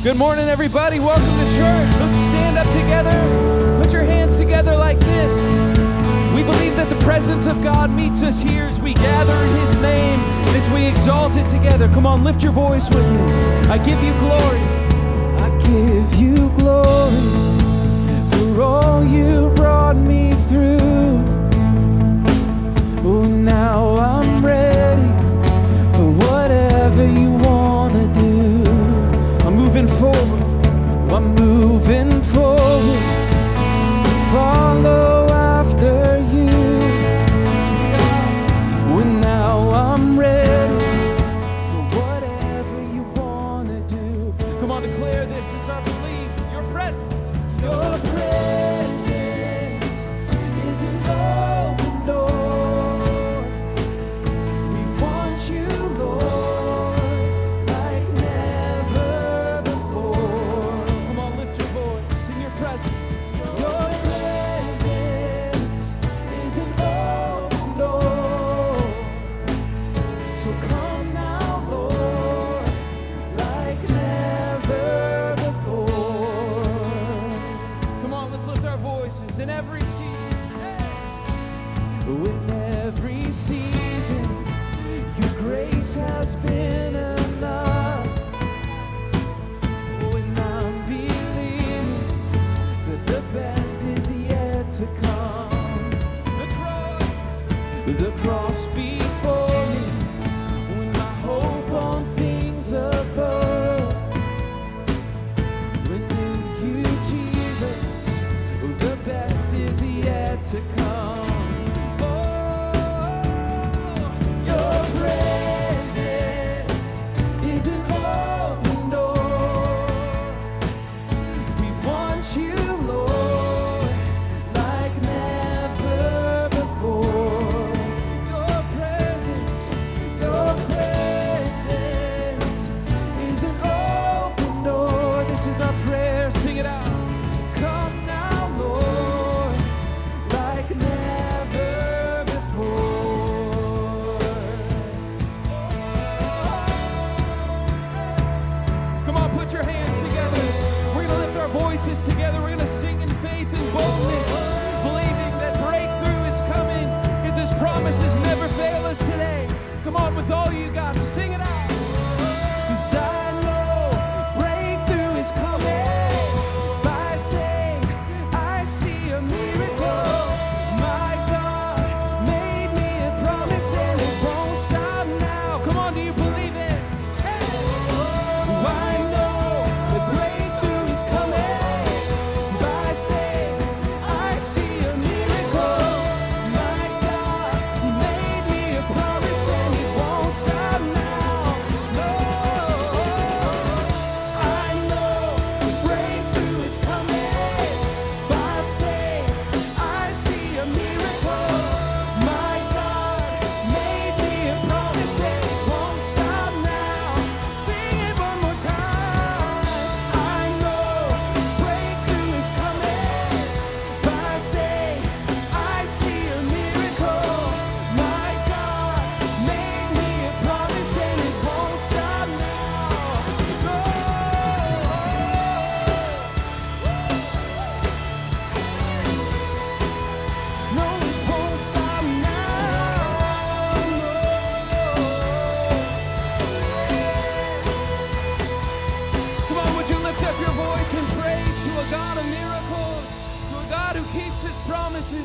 Good morning, everybody. Welcome to church. Let's stand up together. Put your hands together like this. We believe that the presence of God meets us here as we gather in His name and as we exalt it together. Come on, lift your voice with me. I give you glory. I give you glory for all you brought me through. Oh, now I'm ready for whatever you want to do. I'm moving forward, I'm moving forward to follow after you. Well, now I'm ready for whatever you want to do. Come on, declare this, it's our belief. Your presence is an open door. We want you, Lord, like never before. Come on, lift your voice in your presence. Your presence is an open door. So come now, Lord, like never before. Come on, let's lift our voices in every season. In every season, your grace has been enough. When I'm believing that the best is yet to come. The cross before me, when my hope on things above. When in you, Jesus, the best is yet to come. Together, we're going to sing in faith and boldness, believing that breakthrough is coming, because His promises never fail us today. Come on, with all you got, sing it out. 'Cause I know breakthrough is coming. By faith, I see a miracle. My God made me a promise, and it won't stop now. Come on, do you believe it? I know that breakthrough is coming.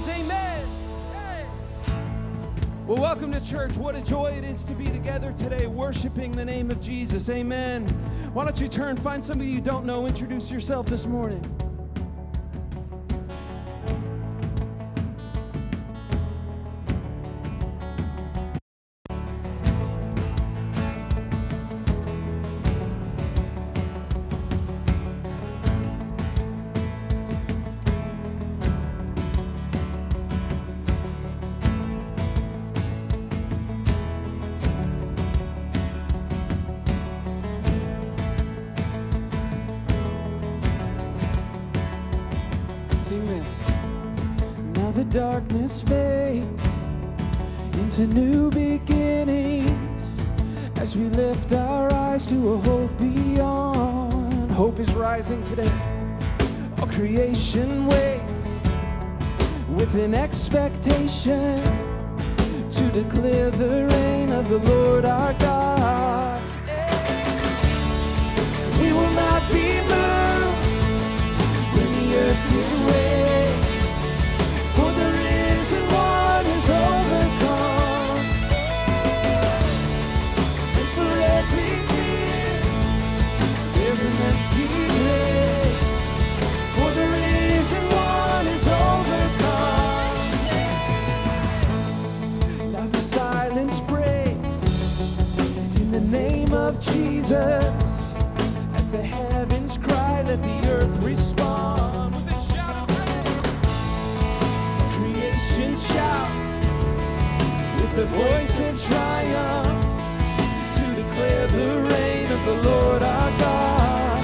Amen. Yes. Well, welcome to church. What a joy it is to be together today, worshiping the name of Jesus. Amen. Why don't you turn, find somebody you don't know, introduce yourself this morning. Now the darkness fades into new beginnings as we lift our eyes to a hope beyond. hope is rising today. All creation waits with an expectation to declare the reign of the Lord our God. So we will not be moved when the earth gives way, for the risen one is overcome. And for every fear there's an empty grave, for the risen one is overcome. Now the silence breaks in the name of Jesus. As the heavens cry, let the earth respond with a shout of praise. Creation shouts with the voice of triumph to declare the reign of the Lord our God.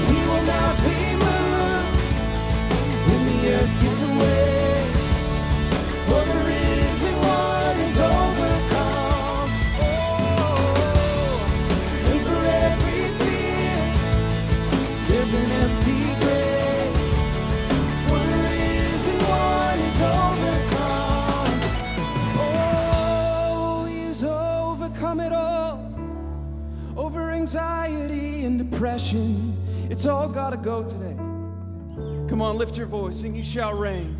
We will not be moved when the earth gives way, for the risen one is overcome. And for every fear there's an empty grave, for the risen one is overcome. Oh, he has overcome it all, over anxiety and depression. It's all gotta go today. Come on, lift your voice, and he shall reign.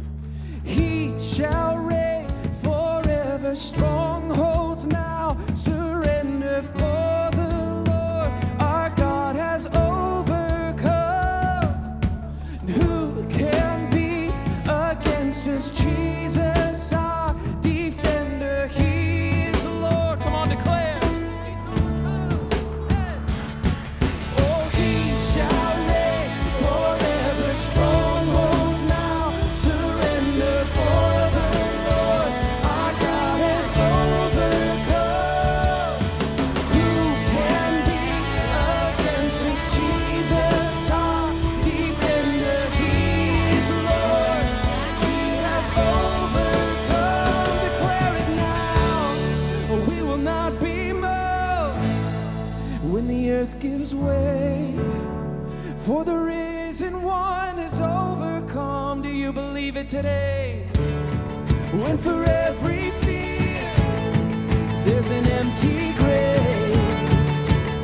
He shall reign forever. Strongholds now surrender, for the Lord our God has overcome. And who can be against us? Jesus our defender. He is the Lord. Come on, declare. He's overcome. Hey. Oh, he shall reign forever. Strongholds now surrender, for the Lord our God has overcome. Who can be against us? Jesus our defender. He is Lord. He has overcome. Declare it now. We will not be moved when the earth gives way, for the risen one is overcome. Do you believe it today? When for every fear there's an empty grave,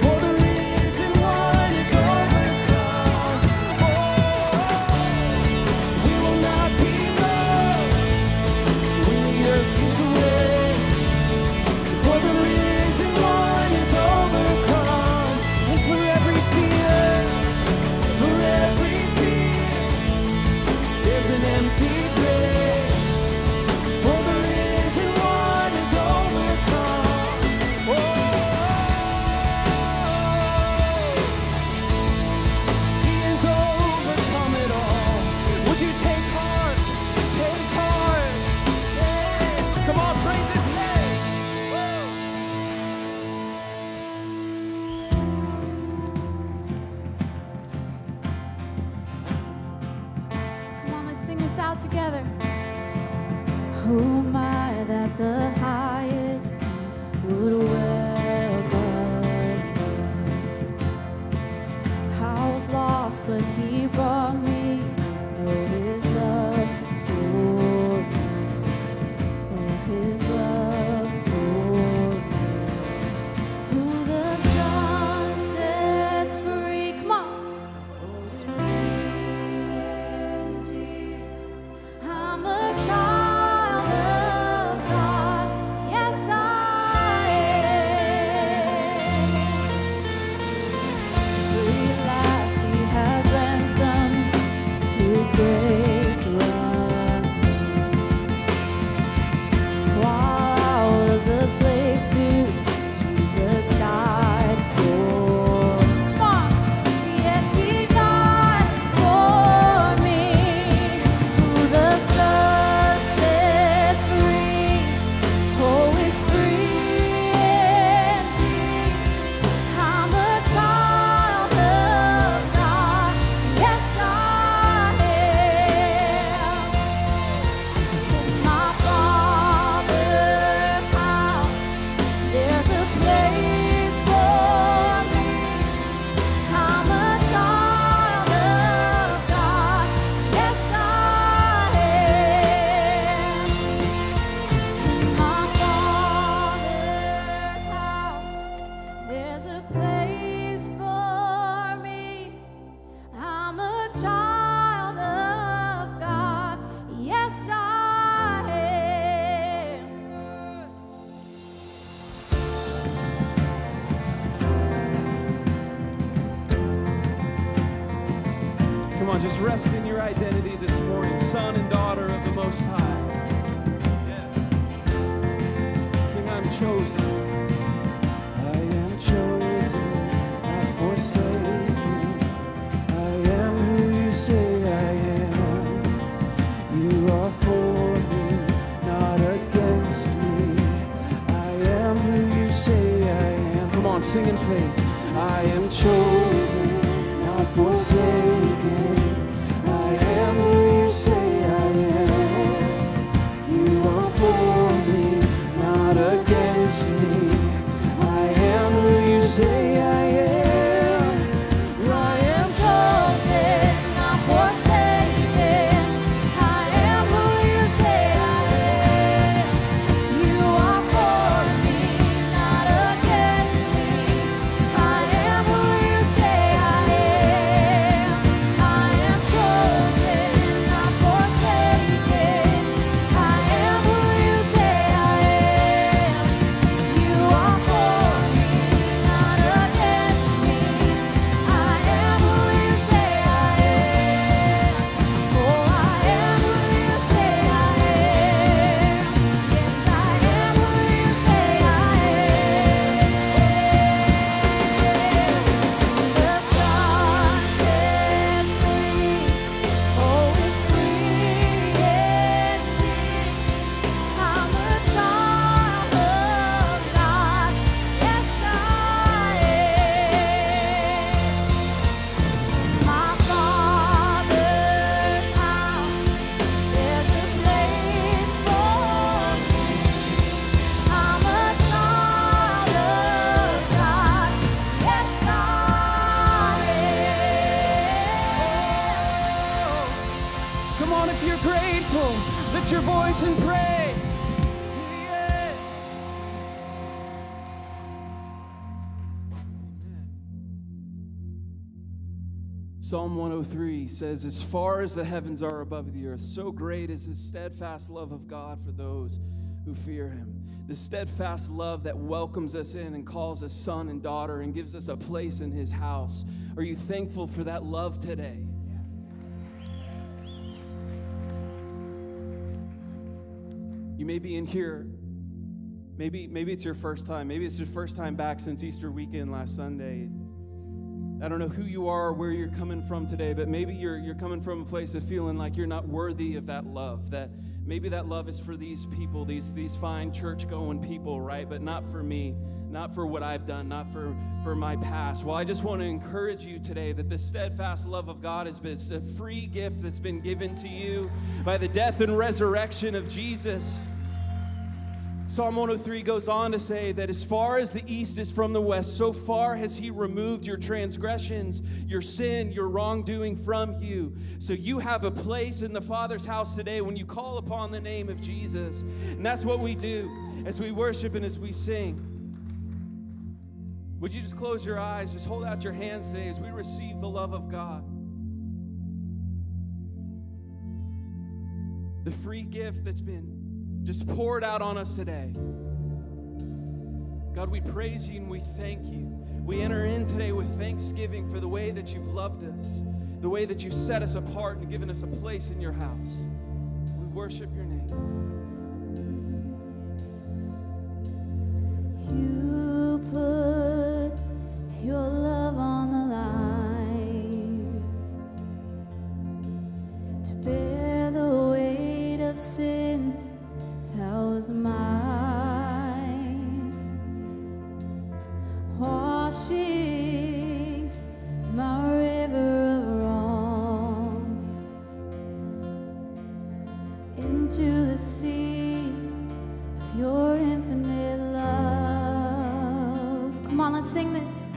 for the risen one is overcome. Oh, we will not be moved when the earth gives way, for the risen one is overcome. And for every fear there's an empty grave, for the risen one is overcome. Oh, he has overcome it all. Would you take heart? Take heart. Yes. Come on, praise his name. Come on, let's sing this out together. Who am I that the highest king would welcome me? I was lost, but he brought me. Know his love for me. Oh, his love for me. Who the sun sets free. Come on. I'm a child of God, yes I am. Free at last, he has ransomed rest in your identity this morning, son and daughter of the Most High. Yeah. Sing, I'm chosen. I am chosen, not forsaken. I am who you say I am. You are for me, not against me. I am who you say I am. Come on, sing in faith. I am chosen, not forsaken. I am who you say I am. You are for me, not against me. I am who you say I am. I am chosen, not forsaken. I am who you say I am. You are for me, not against me. I am who you say I am. I am chosen, not forsaken. I am who you say I am. You are for me, not against me. I am who you say I am. Oh, I am who you say I am. Yes, I am who you say I am. The Son sets free, oh, is free indeed. I'm a child of God. Yes, I am. My Father's house, there's a place for me. I'm a child of God. Yes, I am. Come on, if you're grateful, lift your voice in praise. Yes. Psalm 103 says, as far as the heavens are above the earth, so great is his steadfast love of God for those who fear him. The steadfast love that welcomes us in and calls us son and daughter and gives us a place in his house. Are you thankful for that love today? You may be in here, maybe it's your first time. Maybe it's your first time back since Easter weekend last Sunday. I don't know who you are or where you're coming from today, but maybe you're coming from a place of feeling like you're not worthy of that love, that maybe that love is for these people, these fine church-going people, right? But not for me, not for what I've done, not for my past. Well, I just want to encourage you today that the steadfast love of God is a free gift that's been given to you by the death and resurrection of Jesus. Psalm 103 goes on to say that as far as the east is from the west, so far has he removed your transgressions, your sin, your wrongdoing from you. So you have a place in the Father's house today when you call upon the name of Jesus. And that's what we do as we worship and as we sing. Would you just close your eyes, just hold out your hands today as we receive the love of God. The free gift that's been just poured out on us today. God, we praise you and we thank you. We enter in today with thanksgiving for the way that you've loved us, the way that you've set us apart and given us a place in your house. We worship your name. You put your love on the line to bear the weight of sin that was mine, washing my river of wrongs into the sea of your infinite love. Come on, let's sing this.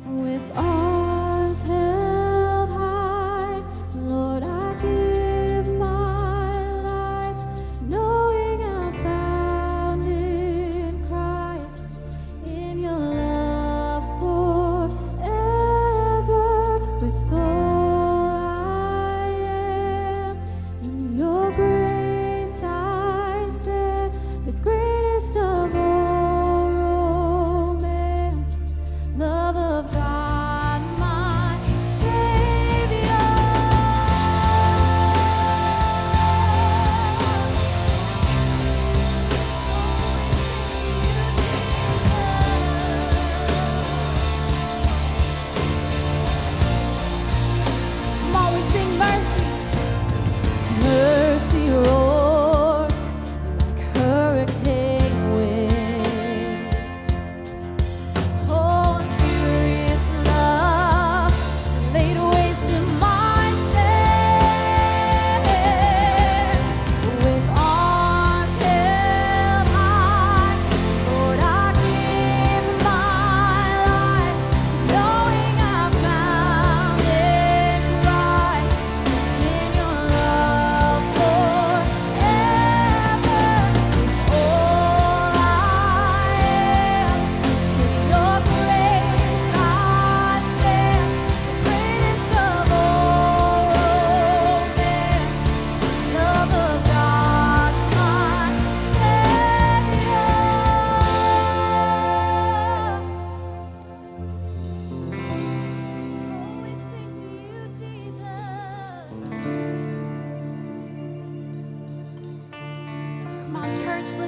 With arms held high, Lord, I give my life, knowing I'm found in Christ, in your love forever. With all I am, in your grace I stand, the greatest of all romance, love of God, my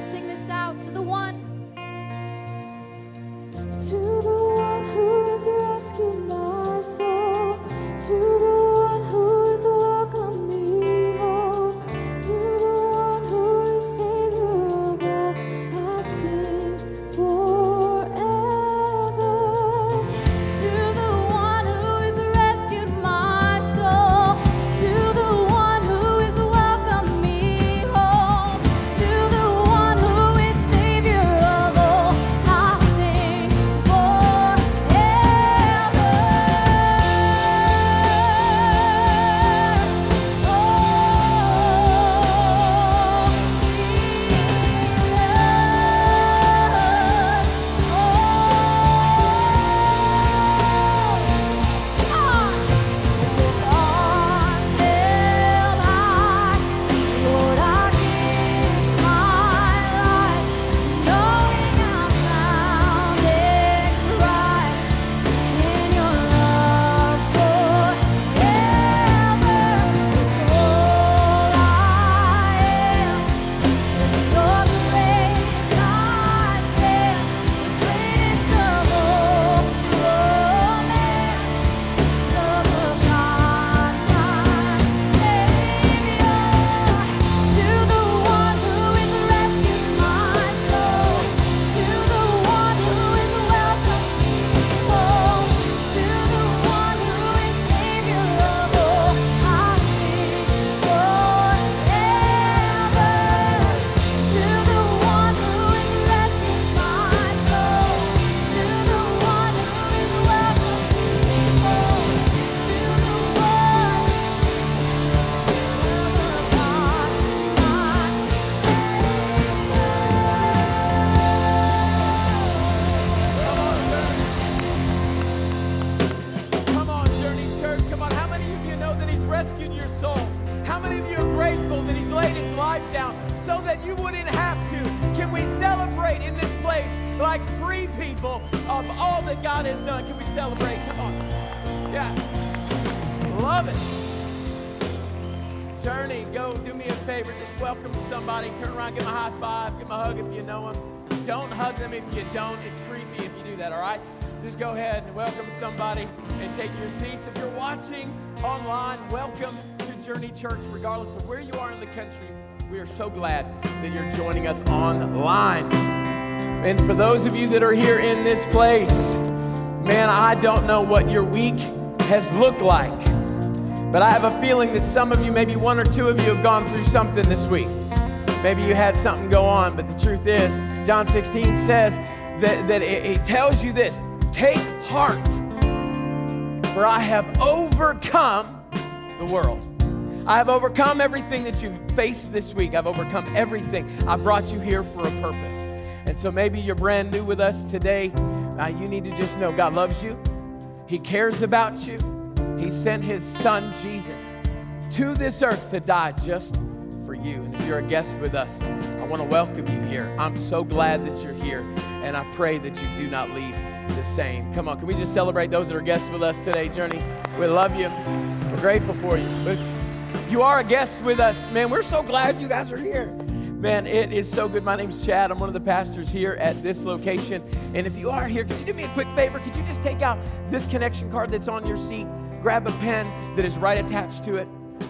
sing this out to the one who has rescued my soul, to the one who has welcomed me home, to the one who is Savior of all, I sing forever. To the one who has rescued my soul, to the one who has welcomed me home, to the one who is Savior of all, I sing forever. Rescued your soul? How many of you are grateful that he's laid his life down so that you wouldn't have to? Can we celebrate in this place like free people of all that God has done? Can we celebrate? Come on. Yeah. Love it. Journey, go do me a favor. Just welcome somebody. Turn around, give them a high five, give them a hug if you know them. Don't hug them if you don't. It's creepy if you do that, all right? Just go ahead and welcome somebody and take your seats. If you're watching online, welcome to Journey Church, regardless of where you are in the country. We are so glad that you're joining us online. And for those of you that are here in this place, man, I don't know what your week has looked like, but I have a feeling that some of you, maybe one or two of you, have gone through something this week. Maybe you had something go on, but the truth is, John 16 says that it tells you this: take heart, for I have overcome the world. I have overcome everything that you've faced this week. I've overcome everything. I brought you here for a purpose. And so maybe you're brand new with us today. You need to just know God loves you. He cares about you. He sent his son, Jesus, to this earth to die just for you. And if you're a guest with us, I want to welcome you here. I'm so glad that you're here, and I pray that you do not leave the same. Come on, can we just celebrate those that are guests with us today, Journey? We love you. We're grateful for you. If you are a guest with us, man, we're so glad you guys are here. Man, it is so good. My name's Chad. I'm one of the pastors here at this location. And if you are here, could you do me a quick favor? Could you just take out this connection card that's on your seat, grab a pen that is right attached to it.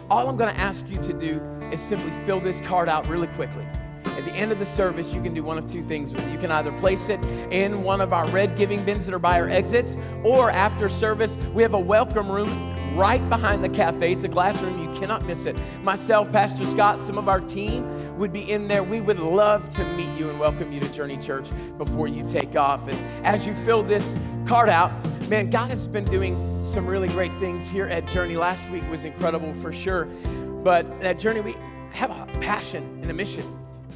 All I'm going to ask you to do is simply fill this card out really quickly. At the end of the service, you can do one of two things with it. You can either place it in one of our red giving bins that are by our exits, or after service, we have a welcome room right behind the cafe. It's a glass room. You cannot miss it. Myself, Pastor Scott, some of our team would be in there. We would love to meet you and welcome you to Journey Church before you take off. And as you fill this card out, man, God has been doing some really great things here at Journey. Last week was incredible for sure. But at Journey, we have a passion and a mission.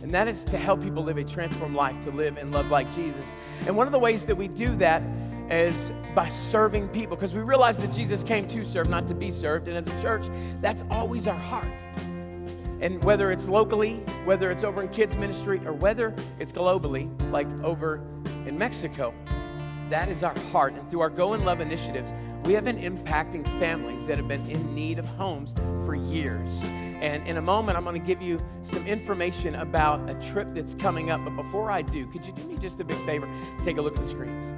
And that is to help people live a transformed life, to live and love like Jesus. And one of the ways that we do that is by serving people, because we realize that Jesus came to serve, not to be served. And as a church, that's always our heart. And whether it's locally, whether it's over in kids ministry, or whether it's globally, like over in Mexico, that is our heart. And through our Go and Love initiatives, We have been impacting families that have been in need of homes for years. And in a moment, I'm going to give you some information about a trip that's coming up. But before I do, could you do me just a big favor? Take a look at the screens.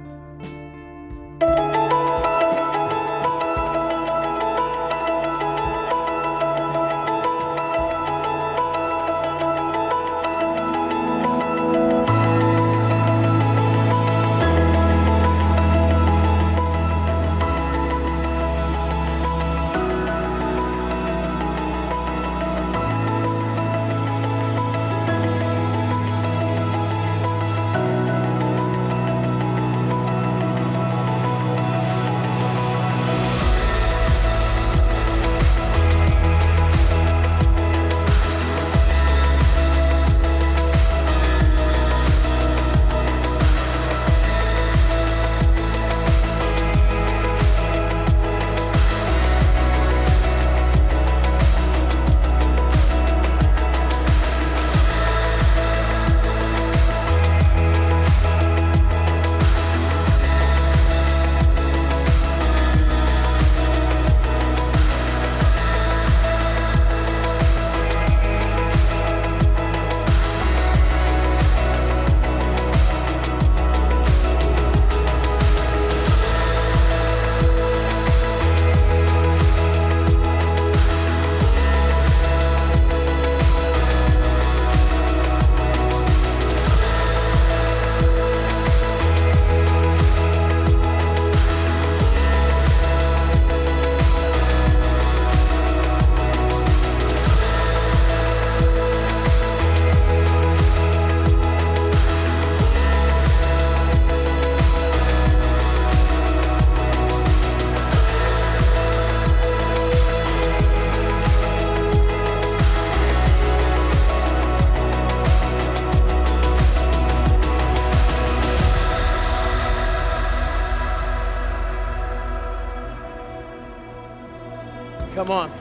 Come on.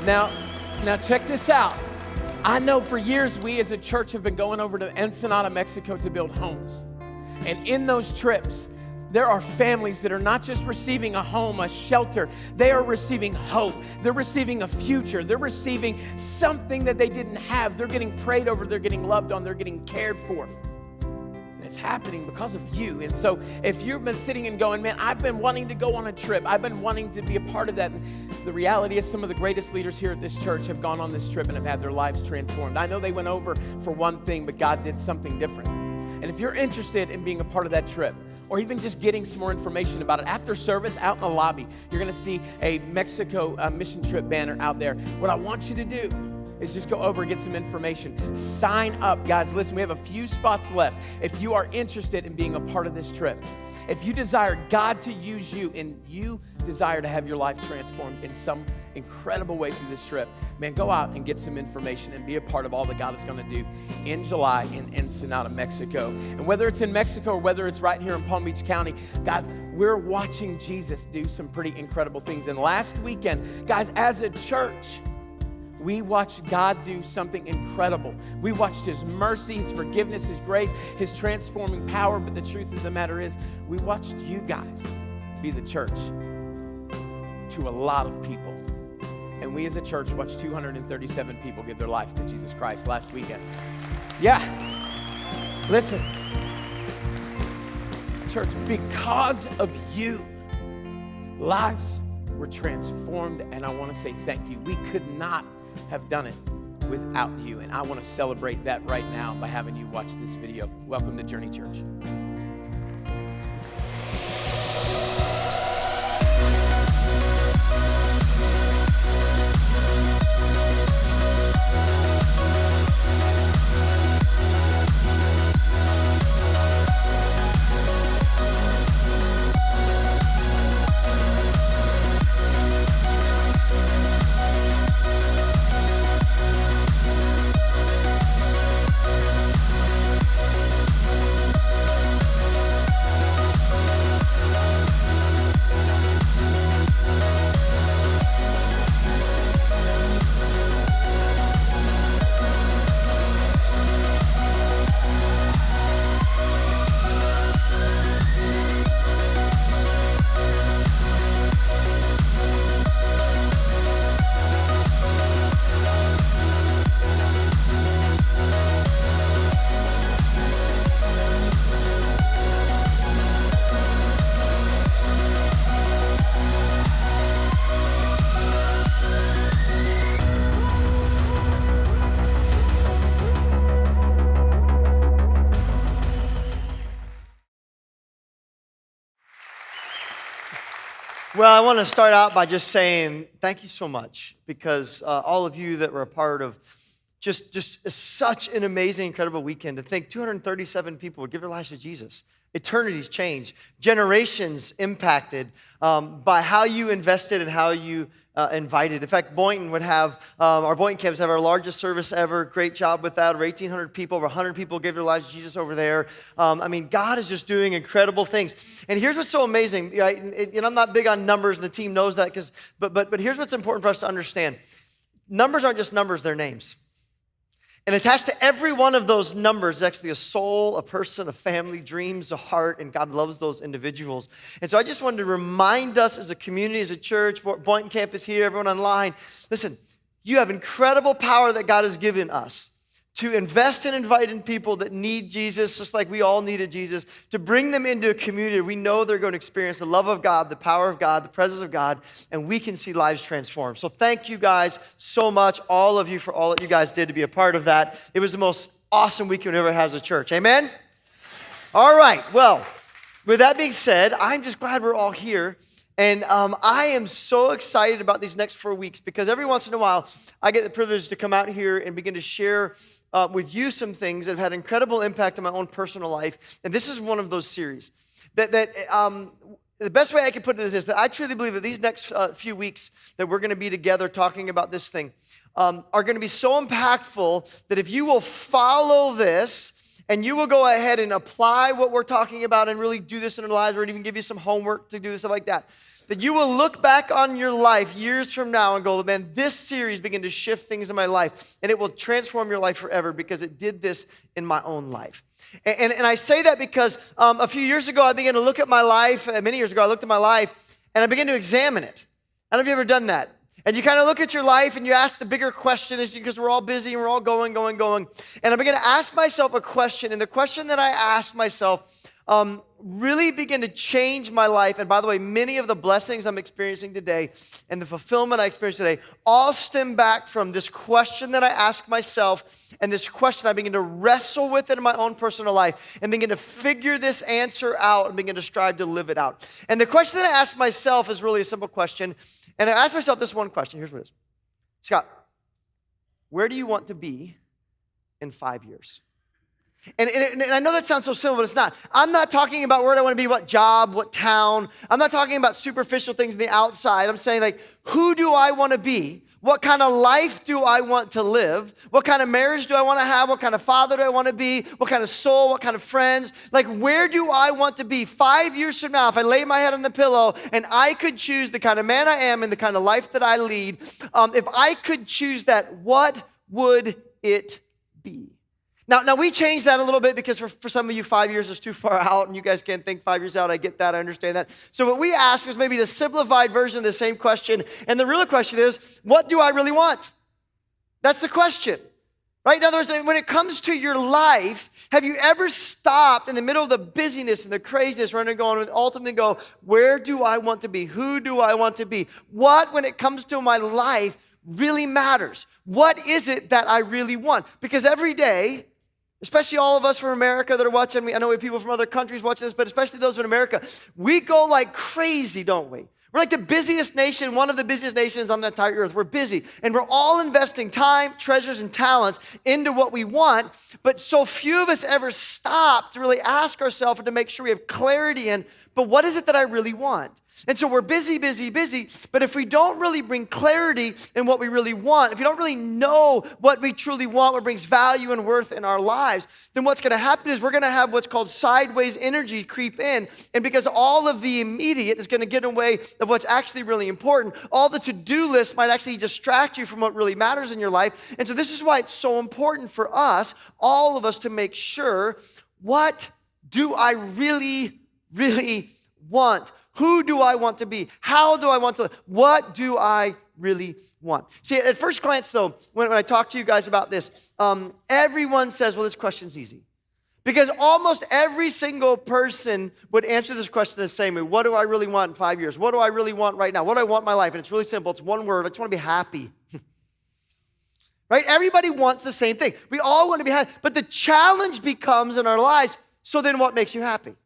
Now check this out. I know for years we as a church have been going over to Ensenada, Mexico to build homes. And in those trips, there are families that are not just receiving a home, a shelter. They are receiving hope. They're receiving a future. They're receiving something that they didn't have. They're getting prayed over. They're getting loved on. They're getting cared for. And it's happening because of you. And so if you've been sitting and going, man, I've been wanting to go on a trip. I've been wanting to be a part of that. And the reality is some of the greatest leaders here at this church have gone on this trip and have had their lives transformed. I know they went over for one thing, but God did something different. And if you're interested in being a part of that trip, or even just getting some more information about it, after service, out in the lobby, you're going to see a Mexico mission trip banner out there. What I want you to do is just go over and get some information. Sign up. Guys, listen, we have a few spots left. If you are interested in being a part of this trip, if you desire God to use you and you desire to have your life transformed in some incredible way through this trip, man, go out and get some information and be a part of all that God is going to do in July in Ensenada, Mexico. And whether it's in Mexico or whether it's right here in Palm Beach County, God, we're watching Jesus do some pretty incredible things. And last weekend, guys, as a church, we watched God do something incredible. We watched His mercy, His forgiveness, His grace, His transforming power. But the truth of the matter is, we watched you guys be the church to a lot of people. And we as a church watched 237 people give their life to Jesus Christ last weekend. Yeah. Listen. Church, because of you, lives were transformed, and I want to say thank you. We could not have done it without you, and I want to celebrate that right now by having you watch this video. Welcome to Journey Church. Well, I want to start out by just saying thank you so much because all of you that were a part of just such an amazing, incredible weekend. To think 237 people would give their lives to Jesus. Eternities changed. Generations impacted by how you invested and how you invited. In fact, Boynton would have, our Boynton campus have our largest service ever. Great job with that. Over 1,800 people, over 100 people gave their lives to Jesus over there. God is just doing incredible things. And here's what's so amazing, right? And I'm not big on numbers, and the team knows that, but here's what's important for us to understand. Numbers aren't just numbers, they're names. And attached to every one of those numbers is actually a soul, a person, a family, dreams, a heart, and God loves those individuals. And so I just wanted to remind us as a community, as a church, Boynton Campus here, everyone online, listen, you have incredible power that God has given us to invest and invite in people that need Jesus, just like we all needed Jesus, to bring them into a community where we know they're going to experience the love of God, the power of God, the presence of God, and we can see lives transformed. So thank you guys so much, all of you, for all that you guys did to be a part of that. It was the most awesome week we've ever had as a church. Amen? All right, well, with that being said, I'm just glad we're all here. And I am so excited about these next 4 weeks because every once in a while, I get the privilege to come out here and begin to share with you some things that have had incredible impact on my own personal life. And this is one of those series. The best way I can put it is this, that I truly believe that these next few weeks that we're going to be together talking about this thing are going to be so impactful that if you will follow this and you will go ahead and apply what we're talking about and really do this in our lives, or even give you some homework to do stuff like that you will look back on your life years from now and go, man, this series began to shift things in my life, and it will transform your life forever because it did this in my own life. And I say that because a few years ago, I began to look at my life, many years ago, I looked at my life, and I began to examine it. I don't know if you've ever done that. And you kind of look at your life and you ask the bigger question, is because we're all busy and we're all going. And I began to ask myself a question, and the question that I asked myself really began to change my life. And by the way, many of the blessings I'm experiencing today and the fulfillment I experience today all stem back from this question that I asked myself, and this question I began to wrestle with it in my own personal life and begin to figure this answer out and begin to strive to live it out. And the question that I asked myself is really a simple question. And I asked myself this one question. Here's what it is. Scott, where do you want to be in 5 years? And I know that sounds so simple, but it's not. I'm not talking about where do I want to be, what job, what town. I'm not talking about superficial things on the outside. I'm saying, like, who do I want to be? What kind of life do I want to live? What kind of marriage do I want to have? What kind of father do I want to be? What kind of soul? What kind of friends? Like, where do I want to be 5 years from now? If I lay my head on the pillow and I could choose the kind of man I am and the kind of life that I lead, if I could choose that, what would it be? Now we changed that a little bit because for some of you, 5 years is too far out and you guys can't think 5 years out. I get that, I understand that. So what we asked was maybe the simplified version of the same question. And the real question is, what do I really want? That's the question, right? In other words, when it comes to your life, have you ever stopped in the middle of the busyness and the craziness, running going, and ultimately go, where do I want to be? Who do I want to be? What, when it comes to my life, really matters? What is it that I really want? Because every day, especially all of us from America that are watching, I know we have people from other countries watching this, but especially those in America, we go like crazy, don't we? We're like the busiest nation, one of the busiest nations on the entire earth. We're busy, and we're all investing time, treasures, and talents into what we want, but so few of us ever stop to really ask ourselves and to make sure we have clarity in, but what is it that I really want? And so we're busy, but if we don't really bring clarity in what we really want, if you don't really know what we truly want, what brings value and worth in our lives, then what's going to happen is we're going to have what's called sideways energy creep in, and because all of the immediate is going to get in the way of what's actually really important, all the to-do list might actually distract you from what really matters in your life. And so this is why it's so important for us, all of us, to make sure, what do I really want? Who do I want to be? How do I want to live? What do I really want? See, at first glance, though, when I talk to you guys about this, everyone says, well, this question's easy. Because almost every single person would answer this question the same way. What do I really want in 5 years? What do I really want right now? What do I want in my life? And it's really simple. It's one word. I just want to be happy. Right? Everybody wants the same thing. We all want to be happy. But the challenge becomes in our lives, so then what makes you happy?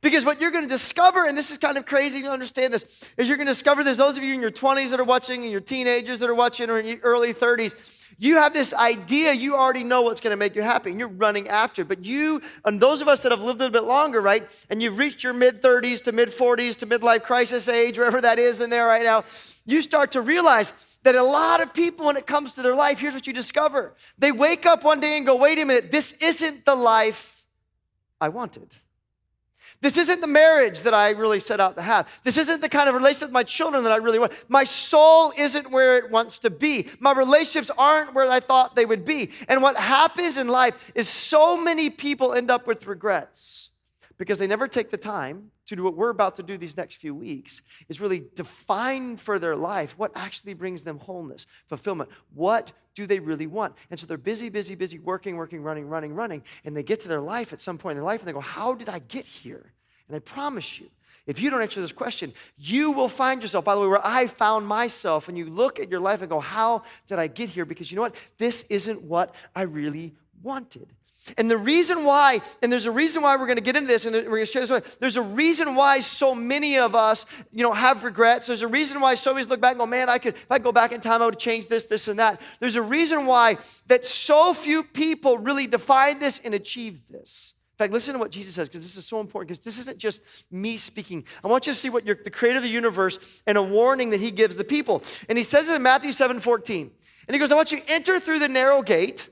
Because what you're going to discover, and this is kind of crazy to understand this, is you're going to discover this, those of you in your 20s that are watching, and your teenagers that are watching, or in your early 30s, you have this idea, you already know what's going to make you happy, and you're running after it. But you, and those of us that have lived a little bit longer, right, and you've reached your mid-30s to mid-40s to midlife crisis age, wherever that is in there right now, you start to realize that a lot of people, when it comes to their life, here's what you discover. They wake up one day and go, wait a minute, this isn't the life I wanted. This isn't the marriage that I really set out to have. This isn't the kind of relationship with my children that I really want. My soul isn't where it wants to be. My relationships aren't where I thought they would be. And what happens in life is so many people end up with regrets because they never take the time to do what we're about to do these next few weeks, is really define for their life what actually brings them wholeness, fulfillment. What do they really want? And so they're busy, working, running, and they get to their life at some point in their life and they go, how did I get here? And I promise you, if you don't answer this question, you will find yourself, by the way, where I found myself, and you look at your life and go, how did I get here? Because you know what? This isn't what I really wanted. And the reason why, and there's a reason why we're going to get into this, and we're going to share this. There's a reason why so many of us, have regrets. There's a reason why so many look back and go, man, if I go back in time, I would change this, this, and that. There's a reason why that so few people really define this and achieve this. In fact, listen to what Jesus says, because this is so important, because this isn't just me speaking. I want you to see what the creator of the universe and a warning that he gives the people. And he says it in Matthew 7:14. And he goes, I want you to enter through the narrow gate.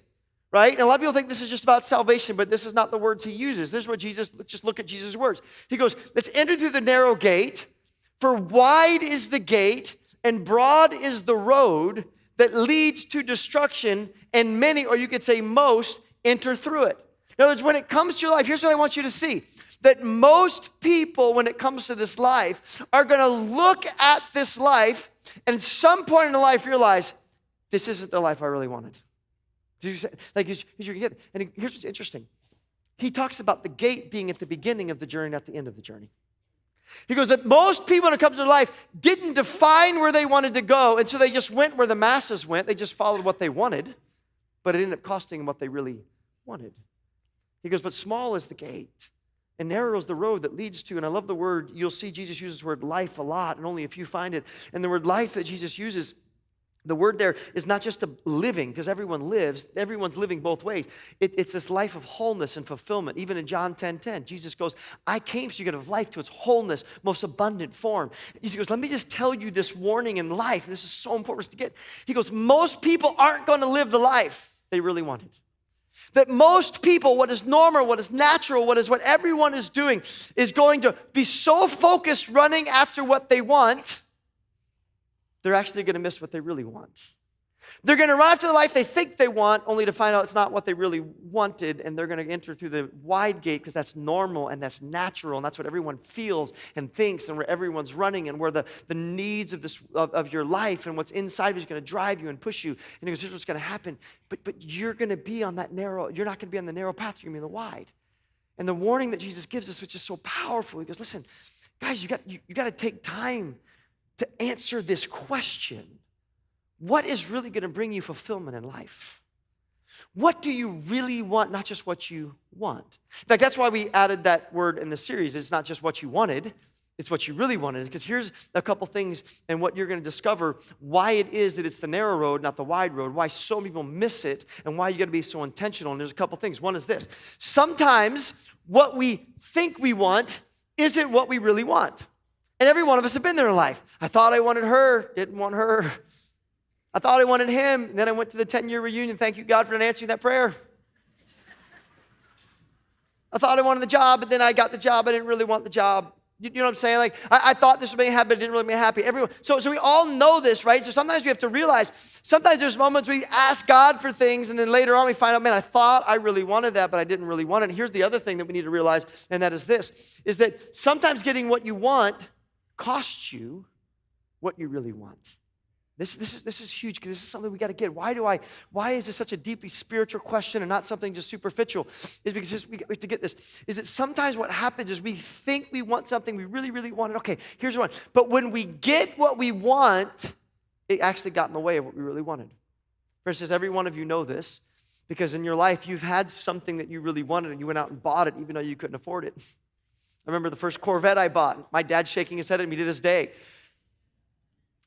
Right? And a lot of people think this is just about salvation, but this is not the words he uses. This is what let's just look at Jesus' words. He goes, let's enter through the narrow gate, for wide is the gate and broad is the road that leads to destruction, and many, or you could say most, enter through it. In other words, when it comes to your life, here's what I want you to see. That most people, when it comes to this life, are going to look at this life and at some point in their life realize, this isn't the life I really wanted. Like here's what's interesting. He talks about the gate being at the beginning of the journey, not the end of the journey. He goes that most people when it comes to their life didn't define where they wanted to go, and so they just went where the masses went. They just followed what they wanted, but it ended up costing them what they really wanted. He goes, but small is the gate, and narrow is the road that leads to, and I love the word, you'll see Jesus uses the word life a lot, and only a few find it. And the word life that Jesus uses, the word there is not just a living, because everyone lives. Everyone's living both ways. It's this life of wholeness and fulfillment. Even in John 10:10, Jesus goes, I came so you could have life to its wholeness, most abundant form. Jesus goes, let me just tell you this warning in life. And this is so important for us to get. He goes, most people aren't going to live the life they really wanted. That most people, what is normal, what is natural, what everyone is doing, is going to be so focused running after what they want, they're actually going to miss what they really want. They're going to run after the life they think they want, only to find out it's not what they really wanted, and they're going to enter through the wide gate because that's normal and that's natural, and that's what everyone feels and thinks, and where everyone's running, and where the needs of your life and what's inside of you is going to drive you and push you. And he goes, here's what's going to happen. But you're going to be on that narrow, you're not going to be on the narrow path, you're going to be on the wide. And the warning that Jesus gives us, which is so powerful, he goes, listen, guys, you got to take time to answer this question. What is really going to bring you fulfillment in life? What do you really want, not just what you want? In fact, that's why we added that word in the series. It's not just what you wanted, it's what you really wanted. Because here's a couple things and what you're going to discover why it is that it's the narrow road, not the wide road, why so many people miss it, and why you got to be so intentional. And there's a couple things. One is this. Sometimes what we think we want isn't what we really want. And every one of us have been there in life. I thought I wanted her, didn't want her. I thought I wanted him, and then I went to the 10-year reunion. Thank you, God, for not answering that prayer. I thought I wanted the job, but then I got the job. I didn't really want the job. You know what I'm saying? Like, I thought this would make me happy, but it didn't really make me happy. Everyone. So we all know this, right? So sometimes we have to realize, sometimes there's moments we ask God for things, and then later on we find out, man, I thought I really wanted that, but I didn't really want it. And here's the other thing that we need to realize, and that is this, is that sometimes getting what you want costs you what you really want. This is huge, because this is something we got to get. Why is this such a deeply spiritual question and not something just superficial? Is because we have to get this. Is that sometimes what happens is we think we want something, we really, really want it. Okay, here's one. But when we get what we want, it actually got in the way of what we really wanted. For instance, every one of you know this, because in your life you've had something that you really wanted and you went out and bought it even though you couldn't afford it. I remember the first Corvette I bought. My dad's shaking his head at me to this day.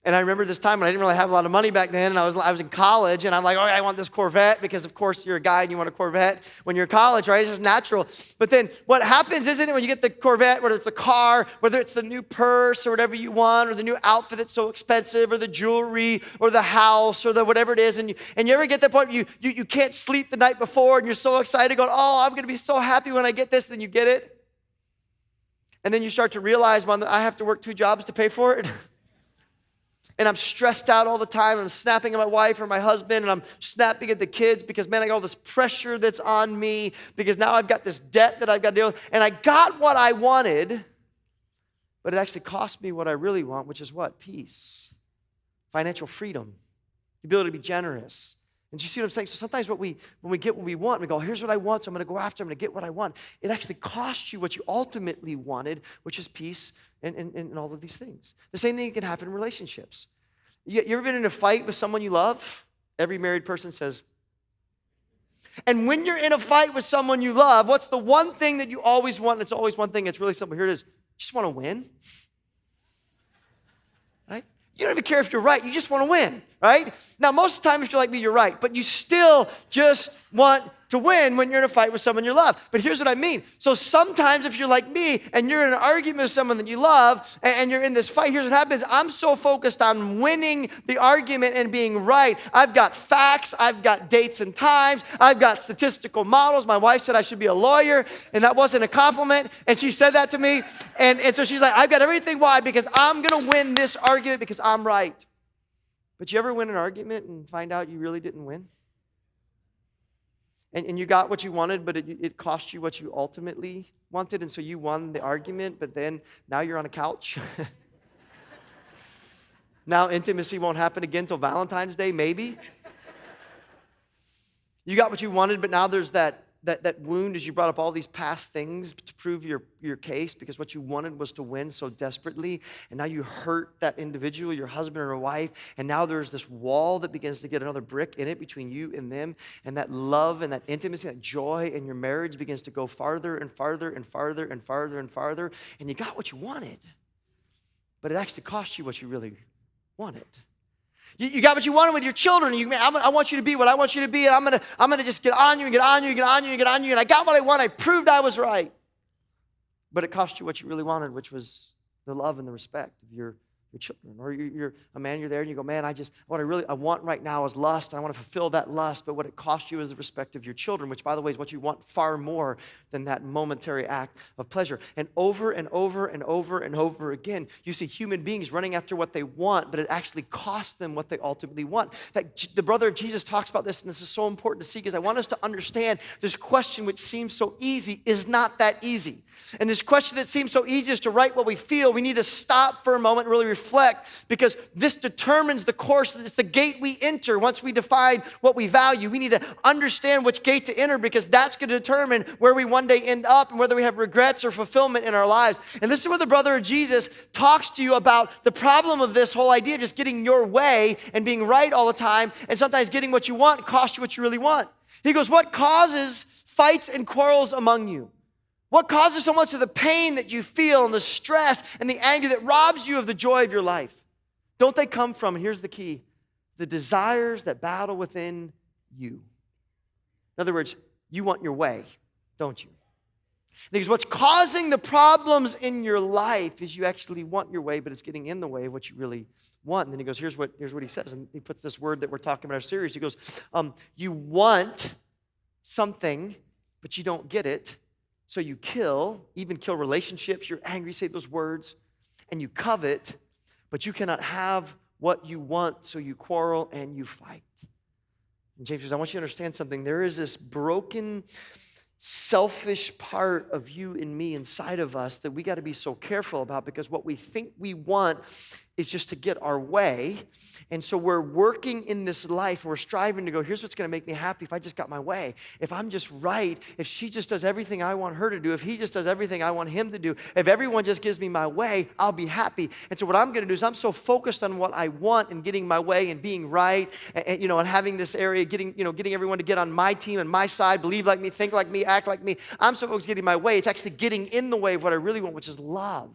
And I remember this time when I didn't really have a lot of money back then, and I was in college, and I'm like, oh, I want this Corvette, because of course you're a guy and you want a Corvette when you're in college, right? It's just natural. But then what happens, isn't it, when you get the Corvette, whether it's a car, whether it's the new purse or whatever you want, or the new outfit that's so expensive, or the jewelry, or the house, or the whatever it is, and you ever get to the point where you can't sleep the night before, and you're so excited, going, oh, I'm gonna be so happy when I get this, then you get it. And then you start to realize, well, I have to work 2 jobs to pay for it. And I'm stressed out all the time. I'm snapping at my wife or my husband, and I'm snapping at the kids because, man, I got all this pressure that's on me because now I've got this debt that I've got to deal with. And I got what I wanted, but it actually cost me what I really want, which is what? Peace, financial freedom, the ability to be generous. And you see what I'm saying? So sometimes when we get what we want, we go, here's what I want, so I'm going to go after, I'm going to get what I want. It actually costs you what you ultimately wanted, which is peace and all of these things. The same thing can happen in relationships. You ever been in a fight with someone you love? Every married person says. And when you're in a fight with someone you love, what's the one thing that you always want? It's always one thing. It's really simple. Here it is. You just want to win. Right? You don't even care if you're right. You just want to win, right? Now, most of the time, if you're like me, you're right. But you still just want to win when you're in a fight with someone you love. But here's what I mean. So sometimes if you're like me and you're in an argument with someone that you love and you're in this fight, here's what happens. I'm so focused on winning the argument and being right. I've got facts. I've got dates and times. I've got statistical models. My wife said I should be a lawyer, and that wasn't a compliment. And she said that to me. And so she's like, I've got everything. Why? Because I'm going to win this argument because I'm right. But you ever win an argument and find out you really didn't win? And you got what you wanted, but it cost you what you ultimately wanted, and so you won the argument, but then now you're on a couch. Now intimacy won't happen again till Valentine's Day, maybe. You got what you wanted, but now there's that wound as you brought up all these past things to prove your case, because what you wanted was to win so desperately, and now you hurt that individual, your husband or wife, and now there's this wall that begins to get another brick in it between you and them, and that love and that intimacy, that joy in your marriage begins to go farther and farther and farther and farther and farther, and you got what you wanted, but it actually cost you what you really wanted. You got what you wanted with your children. I want you to be what I want you to be, and I'm gonna just get on you and get on you and get on you and get on you. And I got what I want. I proved I was right. But it cost you what you really wanted, which was the love and the respect of your children. Or you're a man, you're there, and you go, man, what I want right now is lust, and I want to fulfill that lust, but what it cost you is the respect of your children, which, by the way, is what you want far more than that momentary act of pleasure. And over and over and over and over again, you see human beings running after what they want, but it actually costs them what they ultimately want. In fact, the brother of Jesus talks about this, and this is so important to see, because I want us to understand this question, which seems so easy, is not that easy. And this question that seems so easy is to write what we feel. We need to stop for a moment and really reflect, because this determines the course. It's the gate we enter once we define what we value. We need to understand which gate to enter, because that's going to determine where we one day end up and whether we have regrets or fulfillment in our lives. And this is where the brother of Jesus talks to you about the problem of this whole idea of just getting your way and being right all the time, and sometimes getting what you want costs you what you really want. He goes, what causes fights and quarrels among you? What causes so much of the pain that you feel and the stress and the anger that robs you of the joy of your life? Don't they come from, and here's the key, the desires that battle within you? In other words, you want your way, don't you? Because what's causing the problems in your life is you actually want your way, but it's getting in the way of what you really want. And then he goes, here's what he says, and he puts this word that we're talking about in our series. He goes, you want something, but you don't get it. So you even kill relationships. You're angry, say those words, and you covet, but you cannot have what you want, so you quarrel and you fight. And James says, I want you to understand something. There is this broken, selfish part of you and me inside of us that we got to be so careful about, because what we think we want is just to get our way. And so we're working in this life, and we're striving to go, here's what's gonna make me happy if I just got my way. If I'm just right, if she just does everything I want her to do, if he just does everything I want him to do, if everyone just gives me my way, I'll be happy. And so what I'm gonna do is I'm so focused on what I want and getting my way and being right, and and having this area, getting everyone to get on my team and my side, believe like me, think like me, act like me. I'm so focused on getting my way. It's actually getting in the way of what I really want, which is love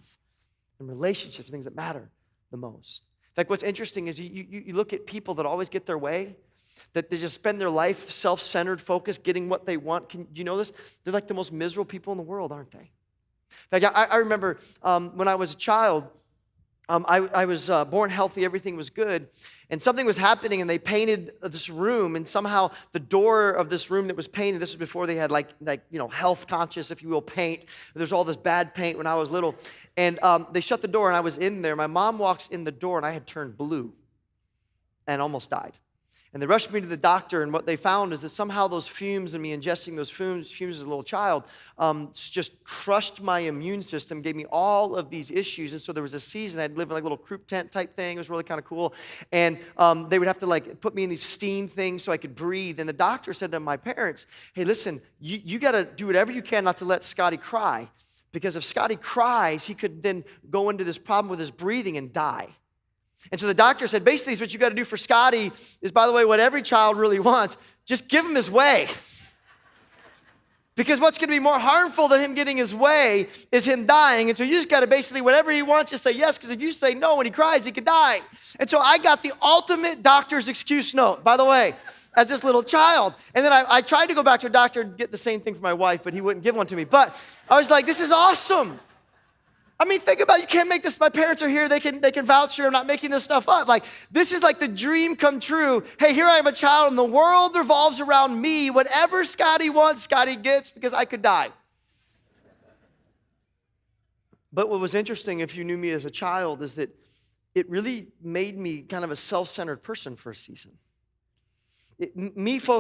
and relationships, things that matter the most. In fact, what's interesting is you look at people that always get their way, that they just spend their life self-centered, focused, getting what they want. Do you know this? They're like the most miserable people in the world, aren't they? In fact, I remember when I was a child, I was born healthy, everything was good, and something was happening, and they painted this room, and somehow the door of this room that was painted, this was before they had like health conscious, if you will, paint. There's all this bad paint when I was little, and they shut the door, and I was in there. My mom walks in the door, and I had turned blue and almost died. And they rushed me to the doctor, and what they found is that somehow those fumes and me ingesting those fumes as a little child just crushed my immune system, gave me all of these issues. And so there was a season I'd live in like a little croup tent type thing. It was really kind of cool. And they would have to like put me in these steam things so I could breathe. And the doctor said to my parents, hey, listen, you got to do whatever you can not to let Scotty cry. Because if Scotty cries, he could then go into this problem with his breathing and die. And so the doctor said, basically, what you got to do for Scotty is, by the way, what every child really wants, just give him his way. Because what's going to be more harmful than him getting his way is him dying. And so you just got to basically, whatever he wants, just say yes, because if you say no when he cries, he could die. And so I got the ultimate doctor's excuse note, by the way, as this little child. And then I tried to go back to a doctor and get the same thing for my wife, but he wouldn't give one to me. But I was like, this is awesome. I mean, think about it. You can't make this. My parents are here. They can vouch for. I'm not making this stuff up. Like, this is like the dream come true. Hey, here I am, a child, and the world revolves around me. Whatever Scotty wants, Scotty gets, because I could die. But what was interesting, if you knew me as a child, is that it really made me kind of a self-centered person for a season.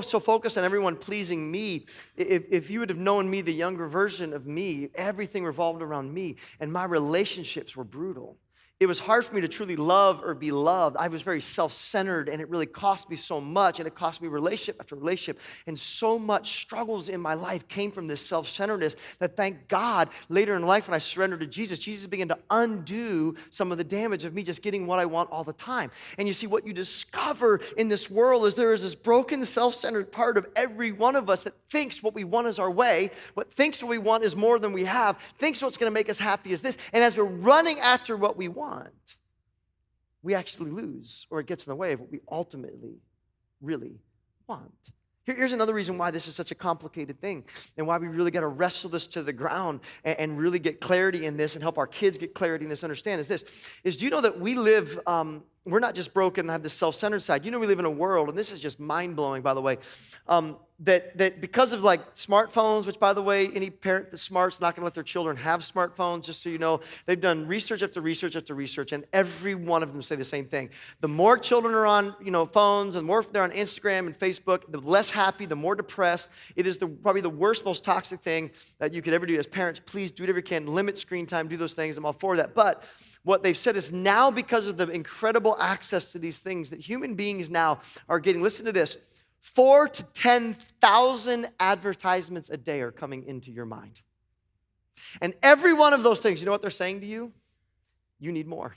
So focused on everyone pleasing me. If you would have known me, the younger version of me, everything revolved around me, and my relationships were brutal. It was hard for me to truly love or be loved. I was very self-centered, and it really cost me so much, and it cost me relationship after relationship. And so much struggles in my life came from this self-centeredness that, thank God, later in life when I surrendered to Jesus, Jesus began to undo some of the damage of me just getting what I want all the time. And you see, what you discover in this world is there is this broken, self-centered part of every one of us that thinks what we want is our way, thinks what we want is more than we have, thinks what's going to make us happy is this. And as we're running after what we want, we actually lose, or it gets in the way of what we ultimately really want. Here's another reason why this is such a complicated thing, and why we really got to wrestle this to the ground and really get clarity in this and help our kids get clarity in this, understand, is do you know that we live, we're not just broken and have this self-centered side. You know we live in a world, and this is just mind-blowing, by the way, that because of like smartphones, which, by the way, any parent that's smart is not going to let their children have smartphones, just so you know. They've done research after research after research, and every one of them say the same thing. The more children are on phones, and the more they're on Instagram and Facebook, the less happy, the more depressed. It is probably the worst, most toxic thing that you could ever do. As parents, please do whatever you can. Limit screen time, do those things. I'm all for that. But what they've said is now, because of the incredible access to these things, that human beings now are getting, listen to this, 4,000 to 10,000 advertisements a day are coming into your mind. And every one of those things, you know what they're saying to you? You need more.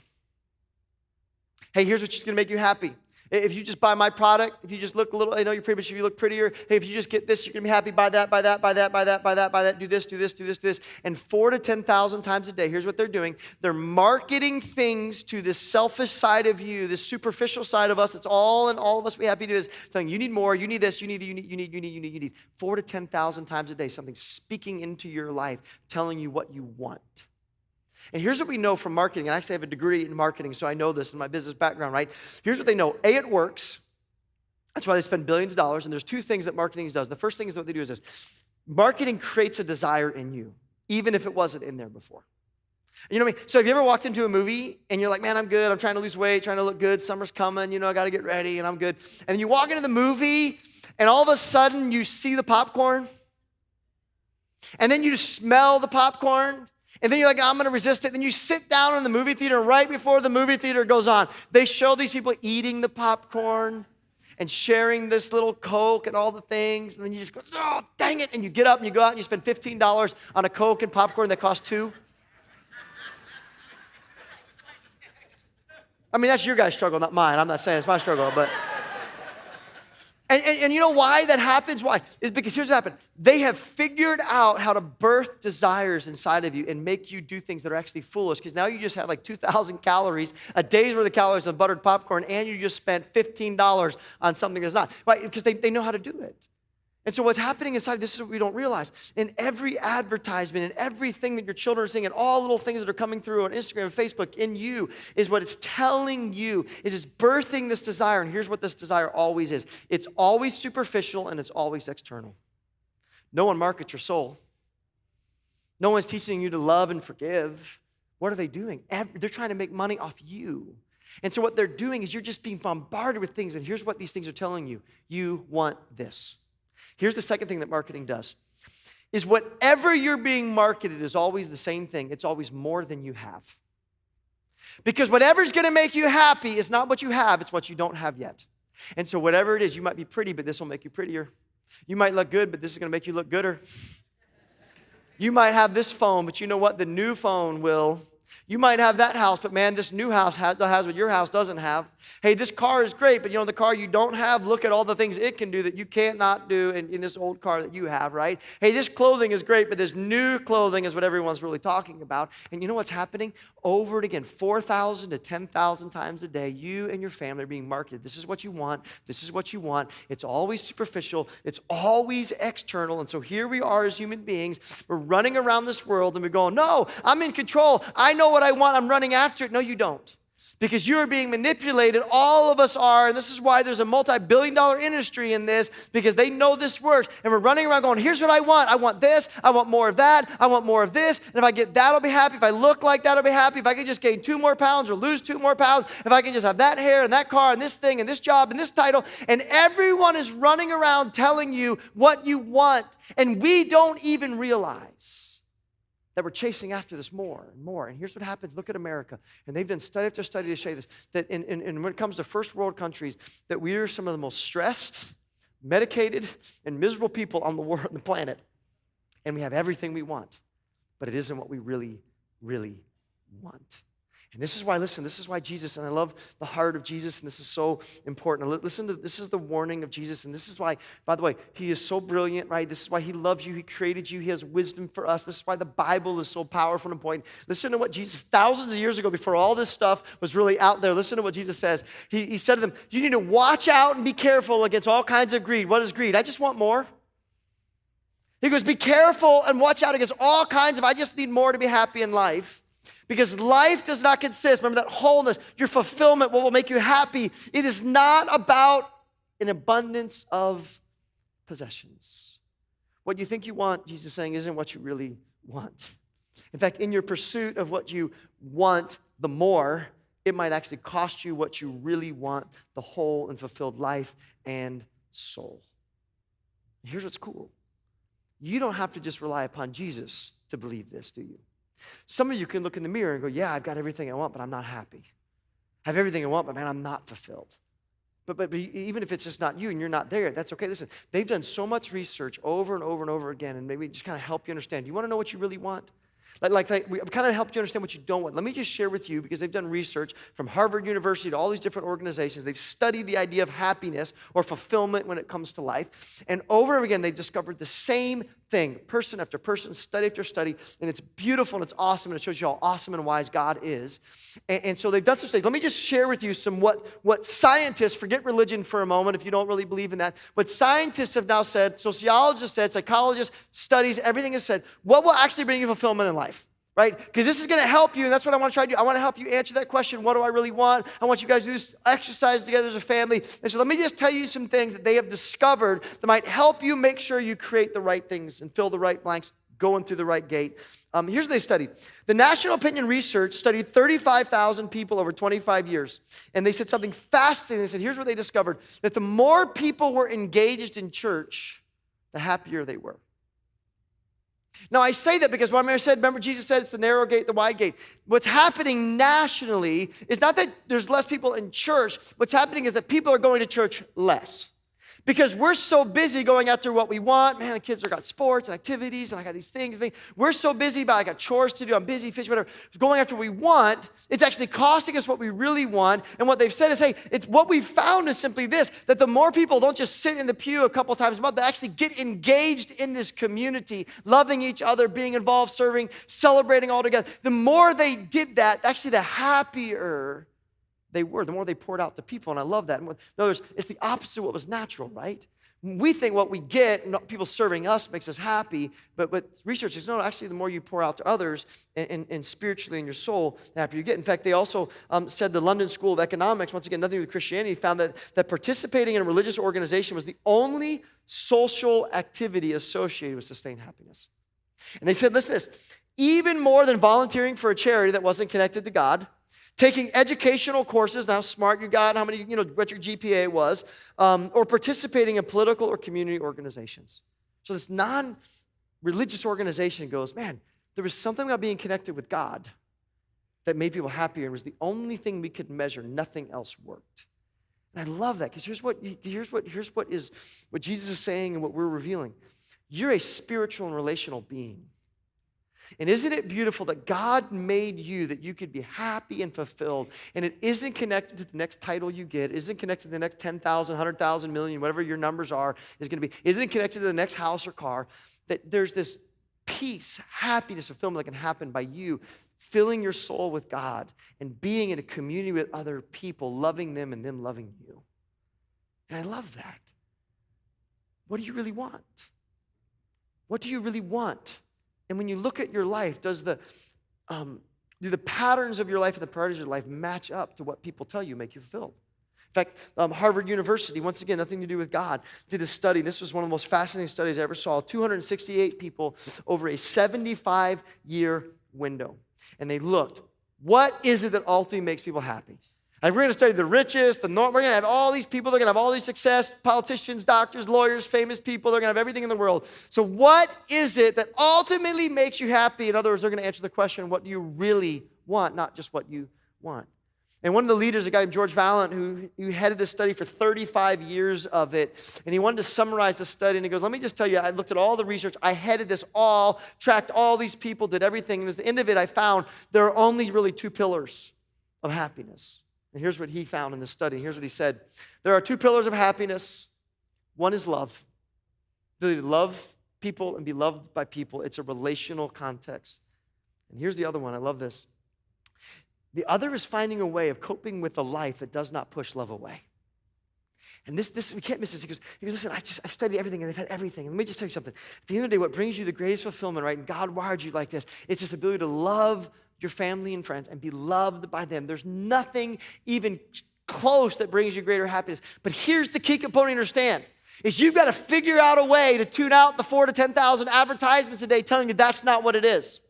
Hey, here's what's going to make you happy. If you just buy my product, if you just look a little, I know you're pretty, but if you look prettier, hey, if you just get this, you're going to be happy. Buy that, buy that, buy that, buy that, buy that, buy that, do this, do this, do this, do this. And 4,000 to 10,000 times a day, here's what they're doing. They're marketing things to this selfish side of you, this superficial side of us. It's all in all of us. We happy to do this. Telling you need more, you need this, you need. 4,000 to 10,000 times a day, something speaking into your life, telling you what you want. And here's what we know from marketing. And I actually have a degree in marketing, so I know this in my business background, right? Here's what they know. A, it works. That's why they spend billions of dollars. And there's two things that marketing does. The first thing is what they do is this. Marketing creates a desire in you, even if it wasn't in there before. You know what I mean? So have you ever walked into a movie and you're like, man, I'm good. I'm trying to lose weight, trying to look good. Summer's coming. I got to get ready and I'm good. And then you walk into the movie and all of a sudden you see the popcorn. And then you smell the popcorn. And then you're like, I'm going to resist it. Then you sit down in the movie theater, and right before the movie theater goes on, they show these people eating the popcorn and sharing this little Coke and all the things. And then you just go, oh, dang it. And you get up and you go out and you spend $15 on a Coke and popcorn that costs $2. I mean, that's your guys' struggle, not mine. I'm not saying it's my struggle, but... And you know why that happens? Why? Is because here's what happened. They have figured out how to birth desires inside of you and make you do things that are actually foolish, because now you just had like 2,000 calories, a day's worth of calories of buttered popcorn, and you just spent $15 on something that's not, right? Because they know how to do it. And so what's happening inside, this is what we don't realize. In every advertisement, in everything that your children are seeing, and all little things that are coming through on Instagram and Facebook in you, is what it's telling you, is it's birthing this desire. And here's what this desire always is. It's always superficial and it's always external. No one markets your soul. No one's teaching you to love and forgive. What are they doing? They're trying to make money off you. And so what they're doing is you're just being bombarded with things, and here's what these things are telling you. You want this. Here's the second thing that marketing does, is whatever you're being marketed is always the same thing. It's always more than you have. Because whatever's going to make you happy is not what you have, it's what you don't have yet. And so whatever it is, you might be pretty, but this will make you prettier. You might look good, but this is going to make you look gooder. You might have this phone, but you know what? The new phone will. You might have that house, but man, this new house has what your house doesn't have. Hey, this car is great, but you know the car you don't have, look at all the things it can do that you can't not do in this old car that you have, right? Hey, this clothing is great, but this new clothing is what everyone's really talking about. And you know what's happening? Over and again, 4,000 to 10,000 times a day, you and your family are being marketed. This is what you want. This is what you want. It's always superficial. It's always external. And so here we are as human beings. We're running around this world and we're going, no, I'm in control. I know what I want. I'm running after it. No, you don't. Because you're being manipulated. All of us are. And this is why there's a multi-billion-dollar industry in this, because they know this works. And we're running around going, here's what I want. I want this. I want more of that. I want more of this. And if I get that, I'll be happy. If I look like that, I'll be happy. If I can just gain 2 more pounds or lose 2 more pounds. If I can just have that hair and that car and this thing and this job and this title. And everyone is running around telling you what you want. And we don't even realize that we're chasing after this more and more. And here's what happens. Look at America. And they've done study after study to show you this, that when it comes to first world countries, that we are some of the most stressed, medicated, and miserable people on the planet. And we have everything we want, but it isn't what we really, really want. And this is why, listen, this is why Jesus, and I love the heart of Jesus, and this is so important. Listen to, this is the warning of Jesus, and this is why, by the way, he is so brilliant, right? This is why he loves you, he created you, he has wisdom for us. This is why the Bible is so powerful and important. Listen to what Jesus, thousands of years ago, before all this stuff was really out there, listen to what Jesus says. He said to them, you need to watch out and be careful against all kinds of greed. What is greed? I just want more. He goes, be careful and watch out against all kinds of, I just need more to be happy in life. Because life does not consist, remember that wholeness, your fulfillment, what will make you happy. It is not about an abundance of possessions. What you think you want, Jesus is saying, isn't what you really want. In fact, in your pursuit of what you want the more, it might actually cost you what you really want, the whole and fulfilled life and soul. Here's what's cool. You don't have to just rely upon Jesus to believe this, do you? Some of you can look in the mirror and go, yeah, I've got everything I want, but I'm not happy. I have everything I want, but man, I'm not fulfilled. But even if it's just not you and you're not there, that's okay. Listen, they've done so much research over and over and over again, and maybe just kind of help you understand. Do you want to know what you really want? Like we kind of helped you understand what you don't want. Let me just share with you, because they've done research from Harvard University to all these different organizations. They've studied the idea of happiness or fulfillment when it comes to life. And over and over again, they've discovered the same thing, person after person, study after study. And it's beautiful and it's awesome. And it shows you how awesome and wise God is. And so they've done some studies. Let me just share with you some what scientists, forget religion for a moment if you don't really believe in that. What scientists have now said, sociologists have said, psychologists, studies, everything has said, what will actually bring you fulfillment in life? Right? Because this is going to help you, and that's what I want to try to do. I want to help you answer that question, what do I really want? I want you guys to do this exercise together as a family. And so let me just tell you some things that they have discovered that might help you make sure you create the right things and fill the right blanks, going through the right gate. Here's what they studied. The National Opinion Research studied 35,000 people over 25 years. And they said something fascinating. They said, here's what they discovered, that the more people were engaged in church, the happier they were. Now, I say that because what Mary said, remember Jesus said it's the narrow gate, the wide gate. What's happening nationally is not that there's less people in church. What's happening is that people are going to church less. Because we're so busy going after what we want. Man, the kids have got sports and activities, and I got these things. We're so busy, but I got chores to do. I'm busy fishing, whatever. Going after what we want, it's actually costing us what we really want. And what they've said is, hey, it's what we've found is simply this, that the more people don't just sit in the pew a couple times a month, they actually get engaged in this community, loving each other, being involved, serving, celebrating all together. The more they did that, actually the happier they were, the more they poured out to people, and I love that. In other words, it's the opposite of what was natural, right? We think what we get, people serving us makes us happy, but research is, no, actually the more you pour out to others and spiritually in your soul, the happier you get. In fact, they also said the London School of Economics, once again, nothing to do with Christianity, found that participating in a religious organization was the only social activity associated with sustained happiness. And they said, listen to this, even more than volunteering for a charity that wasn't connected to God, taking educational courses, how smart you got, how many, what your GPA was, or participating in political or community organizations. So this non-religious organization goes, man, there was something about being connected with God that made people happier and was the only thing we could measure. Nothing else worked. And I love that because here's what Jesus is saying and what we're revealing. You're a spiritual and relational being. And isn't it beautiful that God made you that you could be happy and fulfilled, and it isn't connected to the next title you get, it isn't connected to the next 10,000, 100,000, million, whatever your numbers are, is going to be, isn't connected to the next house or car, that there's this peace, happiness, fulfillment that can happen by you filling your soul with God and being in a community with other people, loving them and them loving you. And I love that. What do you really want? What do you really want? And when you look at your life, do the patterns of your life and the priorities of your life match up to what people tell you make you fulfilled? In fact, Harvard University, once again, nothing to do with God, did a study. This was one of the most fascinating studies I ever saw. 268 people over a 75-year window. And they looked, what is it that ultimately makes people happy? Like, we're going to study the richest, we're going to have all these people, they're going to have all these success, politicians, doctors, lawyers, famous people, they're going to have everything in the world. So what is it that ultimately makes you happy? In other words, they're going to answer the question, what do you really want, not just what you want. And one of the leaders, a guy named George Valent, who headed this study for 35 years of it, and he wanted to summarize the study, and he goes, let me just tell you, I looked at all the research, I headed this all, tracked all these people, did everything, and at the end of it, I found there are only really two pillars of happiness. And here's what he found in the study. Here's what he said. There are two pillars of happiness. One is love. To love people and be loved by people. It's a relational context. And here's the other one. I love this. The other is finding a way of coping with a life that does not push love away. And this we can't miss this. He goes, listen, I've studied everything and they've had everything. And let me just tell you something. At the end of the day, what brings you the greatest fulfillment, right? And God wired you like this. It's this ability to love your family and friends and be loved by them. There's nothing even close that brings you greater happiness. But here's the key component to understand, is you've got to figure out a way to tune out the 4,000 to 10,000 advertisements a day telling you that's not what it is.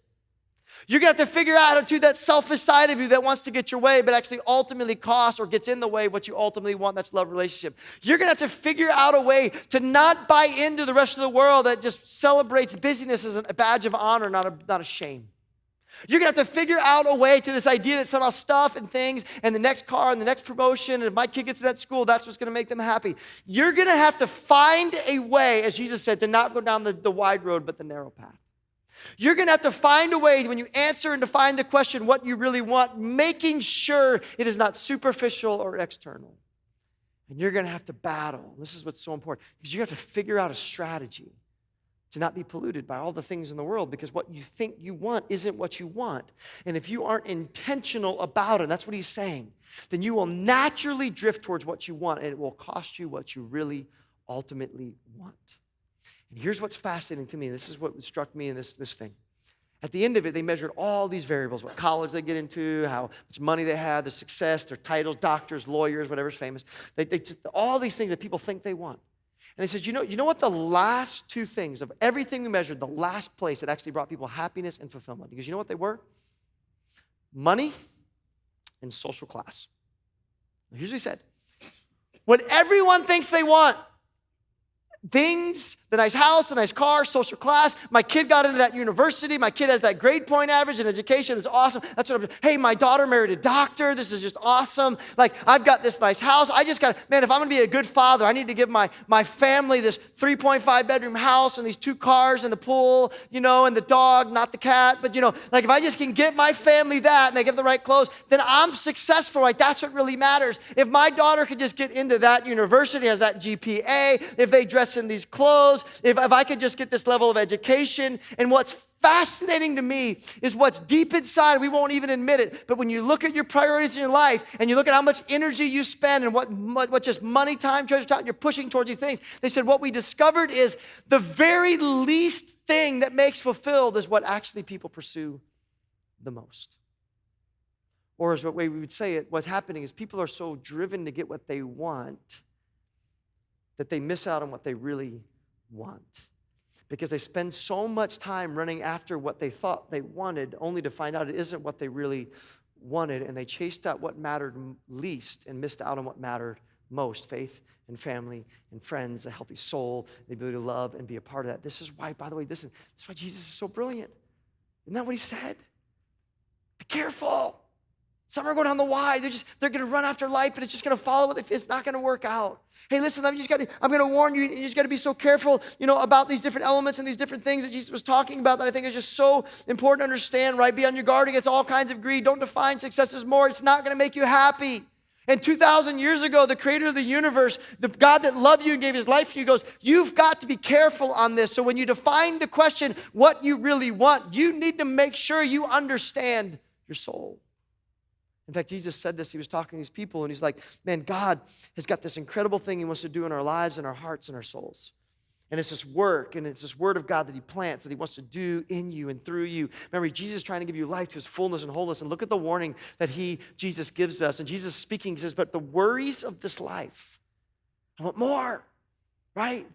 You're going to have to figure out how to do that selfish side of you that wants to get your way, but actually ultimately costs or gets in the way of what you ultimately want. That's love relationship. You're going to have to figure out a way to not buy into the rest of the world that just celebrates busyness as a badge of honor, not a shame. You're going to have to figure out a way to this idea that somehow stuff and things and the next car and the next promotion and if my kid gets to that school, that's what's going to make them happy. You're going to have to find a way, as Jesus said, to not go down the wide road but the narrow path. You're going to have to find a way when you answer and define the question what you really want, making sure it is not superficial or external. And you're going to have to battle. This is what's so important because you have to figure out a strategy to not be polluted by all the things in the world because what you think you want isn't what you want. And if you aren't intentional about it, that's what he's saying, then you will naturally drift towards what you want and it will cost you what you really ultimately want. And here's what's fascinating to me. This is what struck me in this thing. At the end of it, they measured all these variables, what college they get into, how much money they had, their success, their titles, doctors, lawyers, whatever's famous. They took all these things that people think they want. And they said, you know what the last two things of everything we measured, the last place that actually brought people happiness and fulfillment? Because you know what they were? Money and social class. Here's what he said. What everyone thinks they want, things, the nice house, the nice car, social class. My kid got into that university. My kid has that grade point average in education. It's awesome. That's what hey, my daughter married a doctor. This is just awesome. Like, I've got this nice house. I just got, man, if I'm going to be a good father, I need to give my family this 3.5 bedroom house and these 2 cars and the pool, and the dog, not the cat. But, like if I just can get my family that and they give the right clothes, then I'm successful, right? That's what really matters. If my daughter could just get into that university, has that GPA, if they dress in these clothes, if I could just get this level of education. And what's fascinating to me is what's deep inside. We won't even admit it. But when you look at your priorities in your life and you look at how much energy you spend and what just money, time, treasure, time, you're pushing towards these things. They said what we discovered is the very least thing that makes fulfilled is what actually people pursue the most. Or as what way we would say it, what's happening is people are so driven to get what they want that they miss out on what they really want. Because they spend so much time running after what they thought they wanted, only to find out it isn't what they really wanted, and they chased out what mattered least and missed out on what mattered most: faith and family and friends, a healthy soul, the ability to love and be a part of that. This is why, by the way, this is why Jesus is so brilliant. Isn't that what he said? Be careful. Some are going down the Y. They're going to run after life, but it's just going to follow it. It's not going to work out. Hey, listen, I'm going to warn you. You just got to be so careful, about these different elements and these different things that Jesus was talking about that I think is just so important to understand, right? Be on your guard against all kinds of greed. Don't define success as more. It's not going to make you happy. And 2,000 years ago, the creator of the universe, the God that loved you and gave his life for you, goes, you've got to be careful on this. So when you define the question, what you really want, you need to make sure you understand your soul. In fact, Jesus said this. He was talking to these people, and he's like, man, God has got this incredible thing he wants to do in our lives and our hearts and our souls. And it's this work, and it's this word of God that he plants, that he wants to do in you and through you. Remember, Jesus is trying to give you life to his fullness and wholeness. And look at the warning that Jesus gives us. And Jesus speaking says, but the worries of this life, I want more, right?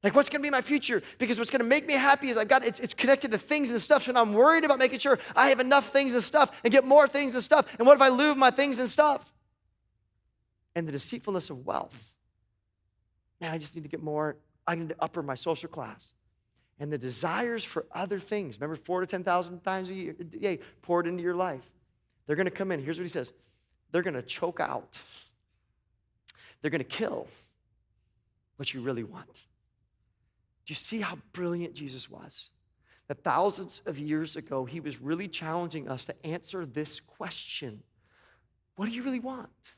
Like, what's going to be my future? Because what's going to make me happy is it's connected to things and stuff. So now I'm worried about making sure I have enough things and stuff and get more things and stuff. And what if I lose my things and stuff? And the deceitfulness of wealth. Man, I just need to get more. I need to upper my social class. And the desires for other things. Remember, 4,000 to 10,000 times a year, poured into your life. They're going to come in. Here's what he says. They're going to choke out. They're going to kill what you really want. Do you see how brilliant Jesus was? That thousands of years ago, he was really challenging us to answer this question. What do you really want?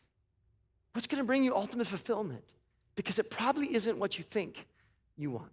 What's going to bring you ultimate fulfillment? Because it probably isn't what you think you want.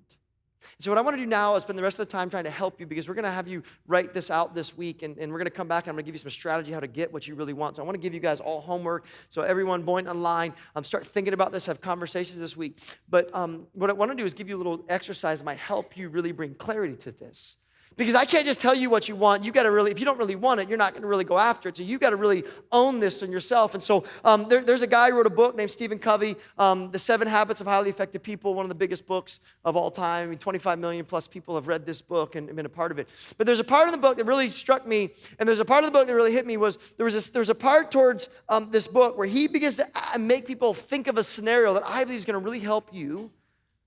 So what I want to do now is spend the rest of the time trying to help you, because we're going to have you write this out this week, and we're going to come back and I'm going to give you some strategy how to get what you really want. So I want to give you guys all homework. So everyone going online, start thinking about this, have conversations this week. But what I want to do is give you a little exercise that might help you really bring clarity to this. Because I can't just tell you what you want. You got to really, if you don't really want it, you're not going to really go after it. So you got to really own this in yourself. And so there's a guy who wrote a book named Stephen Covey, The 7 Habits of Highly Effective People, one of the biggest books of all time. I mean, 25 million plus people have read this book and been a part of it. But there's a part of the book that really struck me, and there's a part of the book that really hit me was there's a part towards this book where he begins to make people think of a scenario that I believe is going to really help you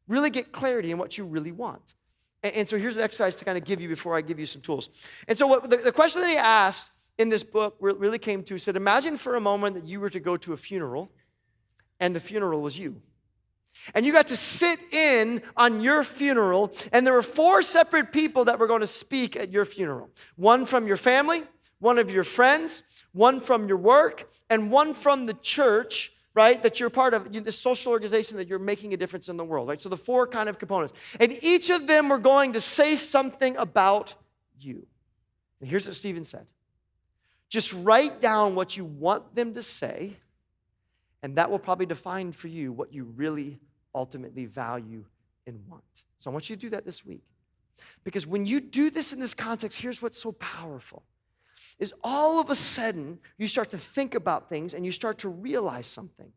really get clarity in what you really want. And so here's the exercise to kind of give you before I give you some tools. And so what the question that he asked in this book really came to, he said, imagine for a moment that you were to go to a funeral, and the funeral was you. And you got to sit in on your funeral, and there were 4 separate people that were going to speak at your funeral. One from your family, one of your friends, one from your work, and one from the church, right, that you're part of, this social organization that you're making a difference in the world, right? So the 4 kind of components. And each of them were going to say something about you. And here's what Stephen said. Just write down what you want them to say, and that will probably define for you what you really ultimately value and want. So I want you to do that this week. Because when you do this in this context, here's what's so powerful. Is all of a sudden, you start to think about things and you start to realize something.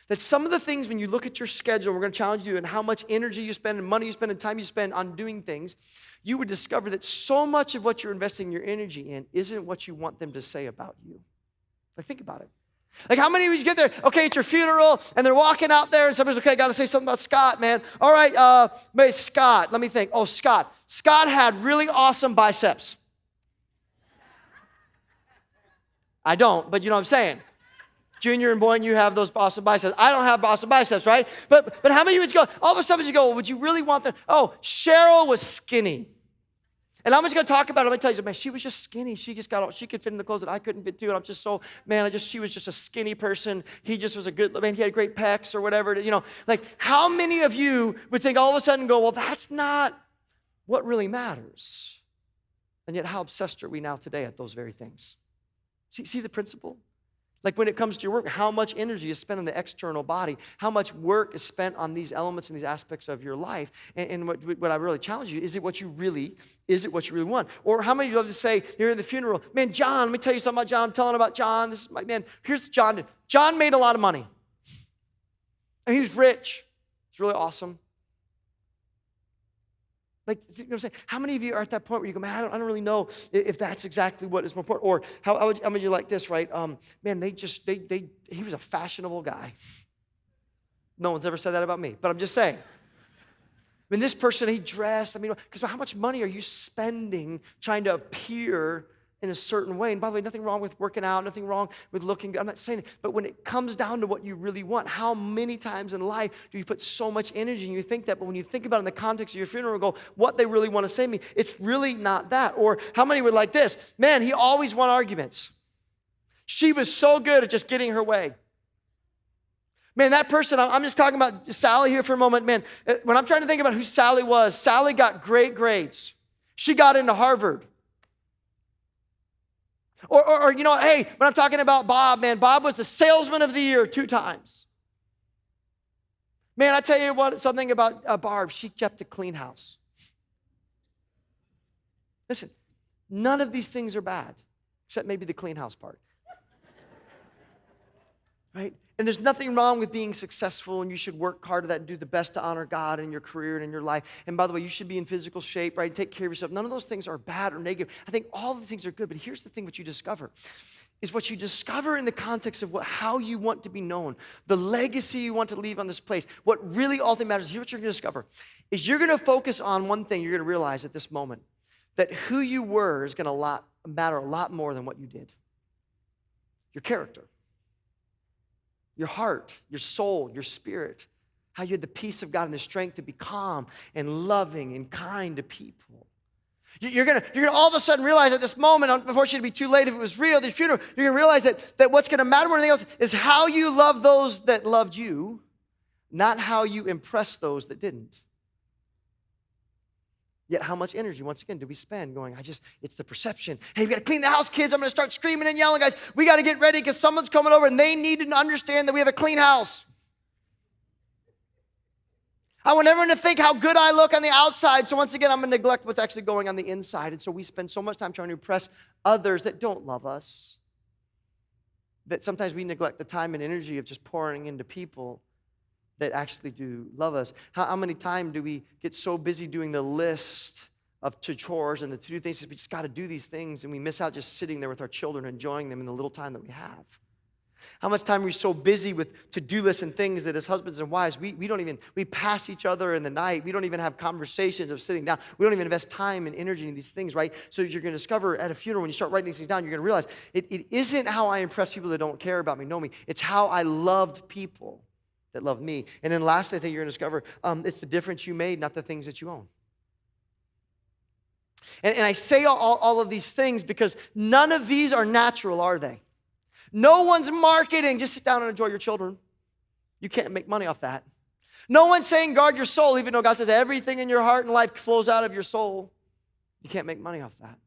That some of the things, when you look at your schedule, we're going to challenge you and how much energy you spend and money you spend and time you spend on doing things, you would discover that so much of what you're investing your energy in isn't what you want them to say about you. Like, think about it. Like how many of you get there, okay, it's your funeral, and they're walking out there, and somebody's, okay, I got to say something about Scott, man. All right, Scott, let me think. Oh, Scott. Scott had really awesome biceps. I don't, but you know what I'm saying. Junior and Boyne, you have those awesome biceps. I don't have awesome biceps, right? But how many of you would go, all of a sudden you go, well, would you really want that? Oh, Cheryl was skinny. And I'm just going to talk about it. Let me tell you, man, she was just skinny. She could fit in the clothes that I couldn't fit too. And I'm just so, man, she was just a skinny person. He just was he had great pecs or whatever. You know, like how many of you would think all of a sudden go, well, that's not what really matters. And yet how obsessed are we now today at those very things? See the principle? Like when it comes to your work, how much energy is spent on the external body? How much work is spent on these elements and these aspects of your life? And what I really challenge you, is it what you really want? Or how many of you love to say, you're in the funeral, man, John, let me tell you something about John. I'm telling about John. This is my man. Here's John. John made a lot of money. And he was rich. It's really awesome. Like, you know what I'm saying? How many of you are at that point where you go, man, I don't really know if that's exactly what is more important? Or how many of you like this, right? Man, he was a fashionable guy. No one's ever said that about me, but I'm just saying. I mean, this person, he dressed, because how much money are you spending trying to appear in a certain way? And by the way, nothing wrong with working out, nothing wrong with looking good. I'm not saying that. But when it comes down to what you really want, how many times in life do you put so much energy and you think that, but when you think about it in the context of your funeral, go, what they really want to say to me, it's really not that. Or how many would like this? Man, he always won arguments. She was so good at just getting her way. Man, that person, I'm just talking about Sally here for a moment. Man, when I'm trying to think about who Sally was, Sally got great grades. She got into Harvard. Or you know, hey, when I'm talking about Bob, man, Bob was the salesman of the year 2 times. Man, I tell you what, something about Barb, she kept a clean house. Listen, none of these things are bad, except maybe the clean house part. Right? And there's nothing wrong with being successful, and you should work hard at that and do the best to honor God in your career and in your life. And by the way, you should be in physical shape, right? Take care of yourself. None of those things are bad or negative. I think all of these things are good, but here's the thing, what you discover is what you discover in the context of how you want to be known, the legacy you want to leave on this place. What really ultimately matters, here's what you're going to discover, is you're going to focus on one thing you're going to realize at this moment, that who you were is going to matter a lot more than what you did. Your character. Your heart, your soul, your spirit, how you had the peace of God and the strength to be calm and loving and kind to people. You're gonna all of a sudden realize at this moment, unfortunately it'd be too late if it was real, the funeral, you're gonna realize that what's gonna matter more than anything else is how you love those that loved you, not how you impress those that didn't. Yet how much energy, once again, do we spend going, it's the perception. Hey, we got to clean the house, kids. I'm going to start screaming and yelling, guys. We got to get ready because someone's coming over and they need to understand that we have a clean house. I want everyone to think how good I look on the outside. So once again, I'm going to neglect what's actually going on the inside. And so we spend so much time trying to impress others that don't love us, that sometimes we neglect the time and energy of just pouring into people that actually do love us. How many times do we get so busy doing the list of chores and the to-do things, we just got to do these things, and we miss out just sitting there with our children, enjoying them in the little time that we have? How much time are we so busy with to-do lists and things that as husbands and wives, we pass each other in the night. We don't even have conversations of sitting down. We don't even invest time and energy in these things, right? So you're going to discover at a funeral, when you start writing these things down, you're going to realize it isn't how I impress people that don't care about me, know me. It's how I loved people that love me. And then lastly, I think you're going to discover it's the difference you made, not the things that you own. And I say all of these things because none of these are natural, are they? No one's marketing, just sit down and enjoy your children. You can't make money off that. No one's saying guard your soul, even though God says everything in your heart and life flows out of your soul. You can't make money off that.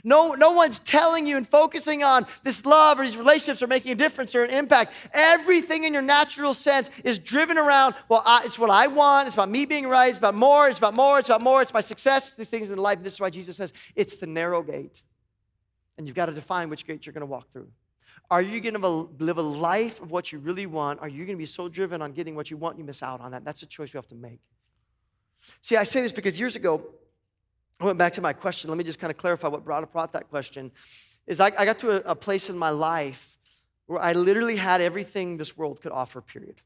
No one's telling you and focusing on this love or these relationships are making a difference or an impact. Everything in your natural sense is driven around, it's what I want, it's about me being right, it's about more, it's my success, these things in life. This is why Jesus says it's the narrow gate. And you've got to define which gate you're going to walk through. Are you going to live a life of what you really want? Are you going to be so driven on getting what you want, you miss out on that? That's a choice you have to make. See, I say this because years ago, I went back to my question. Let me just kind of clarify what brought that question. I got to a place in my life where I literally had everything this world could offer, period.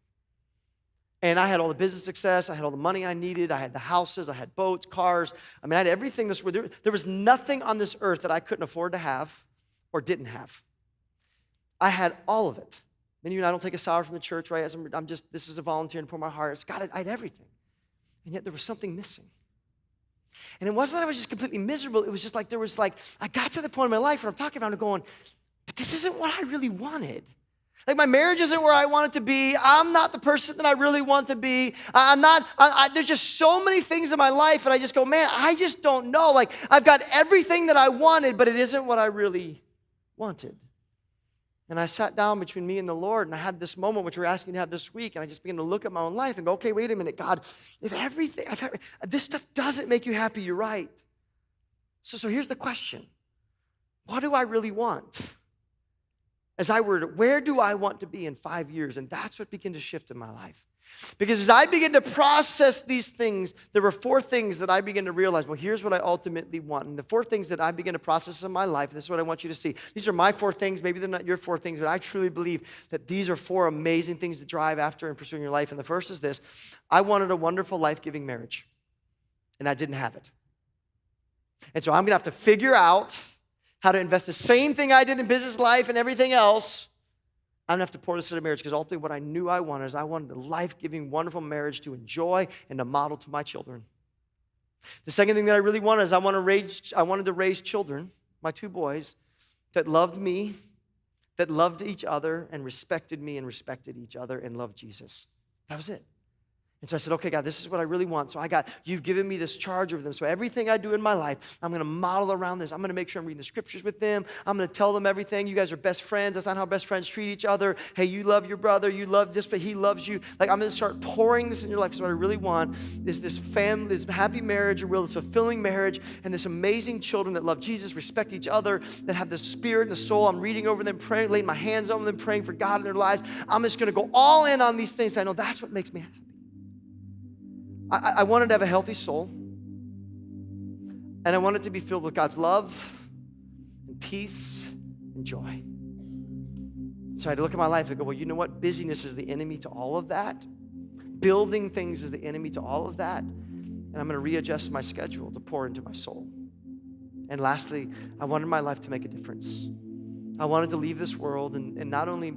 And I had all the business success. I had all the money I needed. I had the houses. I had boats, cars. I mean, I had everything this world. There was nothing on this earth that I couldn't afford to have or didn't have. I had all of it. Many of you, I don't take a salary from the church, right? I'm just, this is a volunteer and pour my heart. It's God, I had everything. And yet there was something missing. And it wasn't that I was just completely miserable. It was just like, I got to the point in my life where I'm talking about it going, but this isn't what I really wanted. Like my marriage isn't where I want it to be. I'm not the person that I really want to be. There's just so many things in my life, and I just go, man, I just don't know. Like I've got everything that I wanted, but it isn't what I really wanted. And I sat down between me and the Lord, and I had this moment, which we're asking to have this week, and I just began to look at my own life and go, okay, wait a minute, God, if this stuff doesn't make you happy, you're right. So here's the question. What do I really want? Where do I want to be in 5 years? And that's what began to shift in my life. Because as I began to process these things, there were 4 things that I began to realize, well, here's what I ultimately want. And the 4 things that I began to process in my life, this is what I want you to see. These are my 4 things. Maybe they're not your 4 things, but I truly believe that these are 4 amazing things to drive after and pursue in your life. And the first is this. I wanted a wonderful, life-giving marriage, and I didn't have it. And so I'm going to have to figure out how to invest the same thing I did in business life and everything else. I'm going to have to pour this into marriage because ultimately what I knew I wanted is I wanted a life-giving, wonderful marriage to enjoy and to model to my children. The second thing that I really wanted is I wanted to raise children, my 2 boys, that loved me, that loved each other and respected me and respected each other and loved Jesus. That was it. And so I said, okay, God, this is what I really want. So you've given me this charge over them. So everything I do in my life, I'm going to model around this. I'm going to make sure I'm reading the scriptures with them. I'm going to tell them everything. You guys are best friends. That's not how best friends treat each other. Hey, you love your brother. You love this, but he loves you. Like, I'm going to start pouring this in your life because what I really want is this family, this happy marriage, this fulfilling marriage, and this amazing children that love Jesus, respect each other, that have the spirit and the soul. I'm reading over them, praying, laying my hands on them, praying for God in their lives. I'm just going to go all in on these things. I know that's what makes me happy. I wanted to have a healthy soul, and I wanted to be filled with God's love and peace and joy. So I had to look at my life and go, well, you know what? Busyness is the enemy to all of that. Building things is the enemy to all of that. And I'm going to readjust my schedule to pour into my soul. And lastly, I wanted my life to make a difference. I wanted to leave this world and not only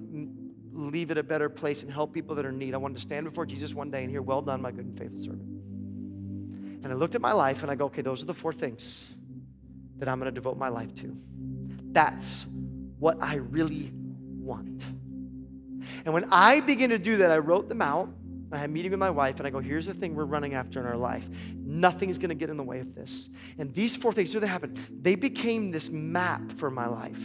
leave it a better place and help people that are in need. I wanted to stand before Jesus one day and hear, well done, my good and faithful servant. And I looked at my life and I go, okay, those are the 4 things that I'm going to devote my life to. That's what I really want. And when I began to do that, I wrote them out. I had a meeting with my wife, and I go, here's the thing we're running after in our life. Nothing's going to get in the way of this. And these 4 things, here's what happened. They became this map for my life.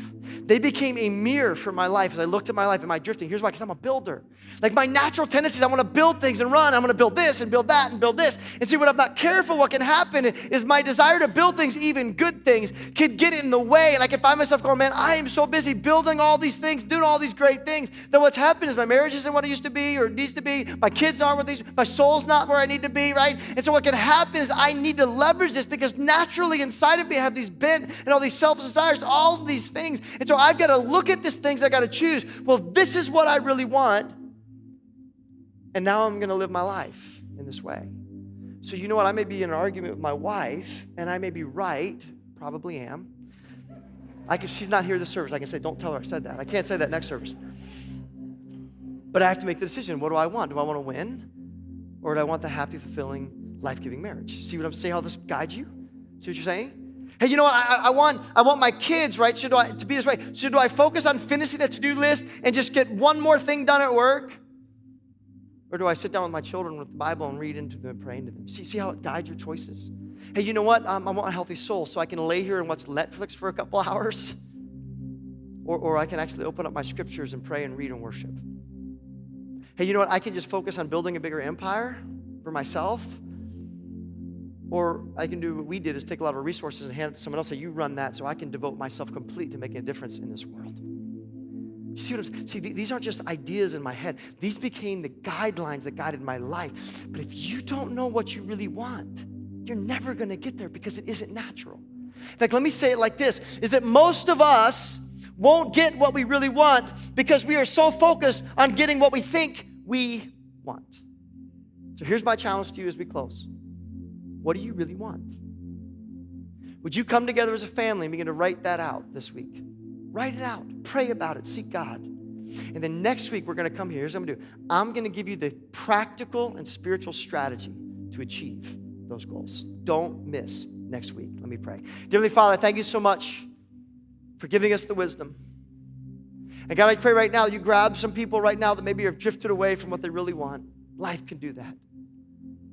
They became a mirror for my life as I looked at my life. Am I drifting? Here's why, because I'm a builder. Like my natural tendencies, I want to build things and run. I'm going to build this and build that and build this. And see, when I'm not careful, what can happen is my desire to build things, even good things, could get in the way. And I can find myself going, man, I am so busy building all these things, doing all these great things, that what's happened is my marriage isn't what it used to be or it needs to be. My kids aren't what these, my soul's not where I need to be, right? And so what can happen is I need to leverage this because naturally inside of me I have these bent and all these selfish desires, all of these things. And so I've got to look at these things, I got to choose. Well, this is what I really want. And now I'm going to live my life in this way. So you know what? I may be in an argument with my wife, and I may be right, probably am. She's not here this service. I can say, don't tell her I said that. I can't say that next service. But I have to make the decision. What do I want? Do I want to win? Or do I want the happy, fulfilling, life-giving marriage? See what I'm saying? How this guides you? See what you're saying? Hey, you know what? I want my kids, right? To be this way. So do I focus on finishing that to-do list and just get one more thing done at work? Or do I sit down with my children with the Bible and read into them and pray into them? See how it guides your choices? Hey, you know what? I want a healthy soul, so I can lay here and watch Netflix for a couple hours. Or I can actually open up my scriptures and pray and read and worship. Hey, you know what? I can just focus on building a bigger empire for myself. Or I can do what we did, is take a lot of resources and hand it to someone else. Say, you run that so I can devote myself complete to making a difference in this world. You see what I'm saying? See, these aren't just ideas in my head. These became the guidelines that guided my life. But if you don't know what you really want, you're never going to get there because it isn't natural. In fact, let me say it like this, is that most of us, won't get what we really want because we are so focused on getting what we think we want. So here's my challenge to you as we close. What do you really want? Would you come together as a family and begin to write that out this week? Write it out. Pray about it. Seek God. And then next week, we're going to come here. Here's what I'm going to do. I'm going to give you the practical and spiritual strategy to achieve those goals. Don't miss next week. Let me pray. Dear Heavenly Father, thank you so much for giving us the wisdom. And God, I pray right now, you grab some people right now that maybe have drifted away from what they really want. Life can do that.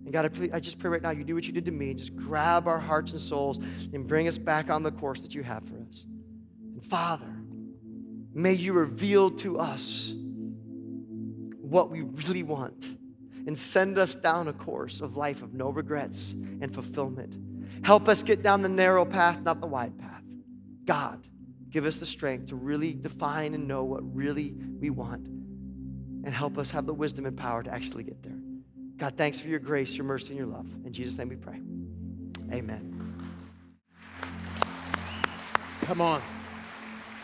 And God, I just pray right now, you do what you did to me and just grab our hearts and souls and bring us back on the course that you have for us. And Father, may you reveal to us what we really want and send us down a course of life of no regrets and fulfillment. Help us get down the narrow path, not the wide path. God, give us the strength to really define and know what really we want and help us have the wisdom and power to actually get there. God, thanks for your grace, your mercy, and your love. In Jesus' name we pray. Amen. Come on.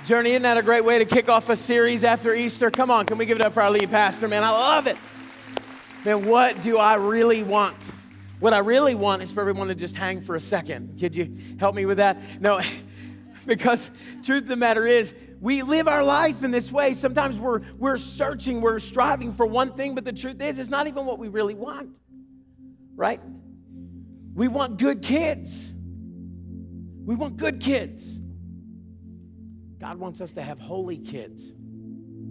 Journey, isn't that a great way to kick off a series after Easter? Come on, can we give it up for our lead pastor, man? I love it. Man, what do I really want? What I really want is for everyone to just hang for a second. Could you help me with that? No, because truth of the matter is, we live our life in this way. Sometimes we're searching, we're striving for one thing, but the truth is, it's not even what we really want, right? We want good kids. We want good kids. God wants us to have holy kids,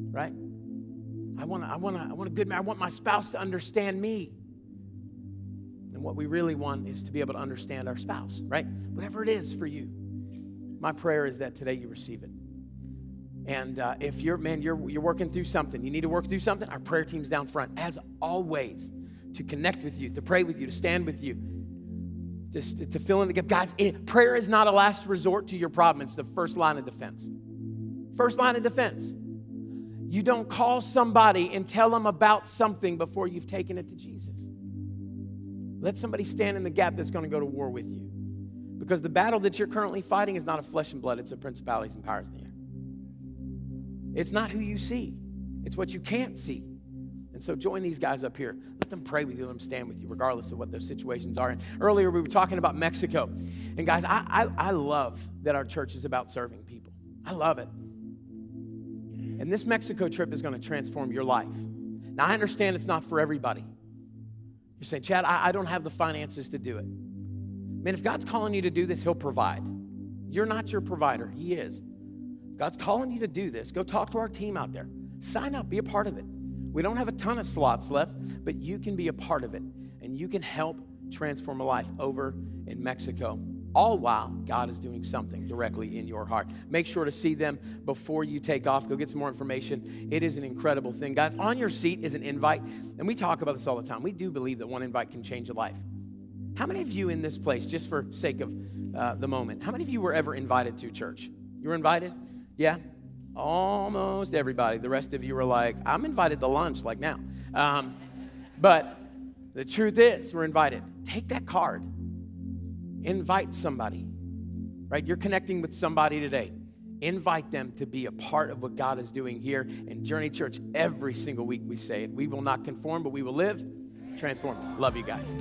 right? I want a good man. I want my spouse to understand me. And what we really want is to be able to understand our spouse, right? Whatever it is for you. My prayer is that today you receive it. And if you're working through something, you need to work through something, our prayer team's down front, as always, to connect with you, to pray with you, to stand with you, just to fill in the gap. Guys, prayer is not a last resort to your problem. It's the first line of defense. First line of defense. You don't call somebody and tell them about something before you've taken it to Jesus. Let somebody stand in the gap that's going to go to war with you. Because the battle that you're currently fighting is not of flesh and blood. It's of principalities and powers in the air. It's not who you see. It's what you can't see. And so join these guys up here. Let them pray with you. Let them stand with you, regardless of what their situations are. And earlier we were talking about Mexico. And guys, I love that our church is about serving people. I love it. And this Mexico trip is going to transform your life. Now, I understand it's not for everybody. You're saying, Chad, I don't have the finances to do it. Man, if God's calling you to do this, he'll provide. You're not your provider. He is. If God's calling you to do this, go talk to our team out there. Sign up. Be a part of it. We don't have a ton of slots left, but you can be a part of it, and you can help transform a life over in Mexico, all while God is doing something directly in your heart. Make sure to see them before you take off. Go get some more information. It is an incredible thing. Guys, on your seat is an invite, and we talk about this all the time. We do believe that one invite can change a life. How many of you in this place, just for sake of the moment, how many of you were ever invited to church? You were invited? Yeah? Almost everybody. The rest of you were like, I'm invited to lunch, like now. But the truth is, we're invited. Take that card. Invite somebody, right? You're connecting with somebody today. Invite them to be a part of what God is doing here in Journey Church. Every single week we say it. We will not conform, but we will live transformed. Love you guys.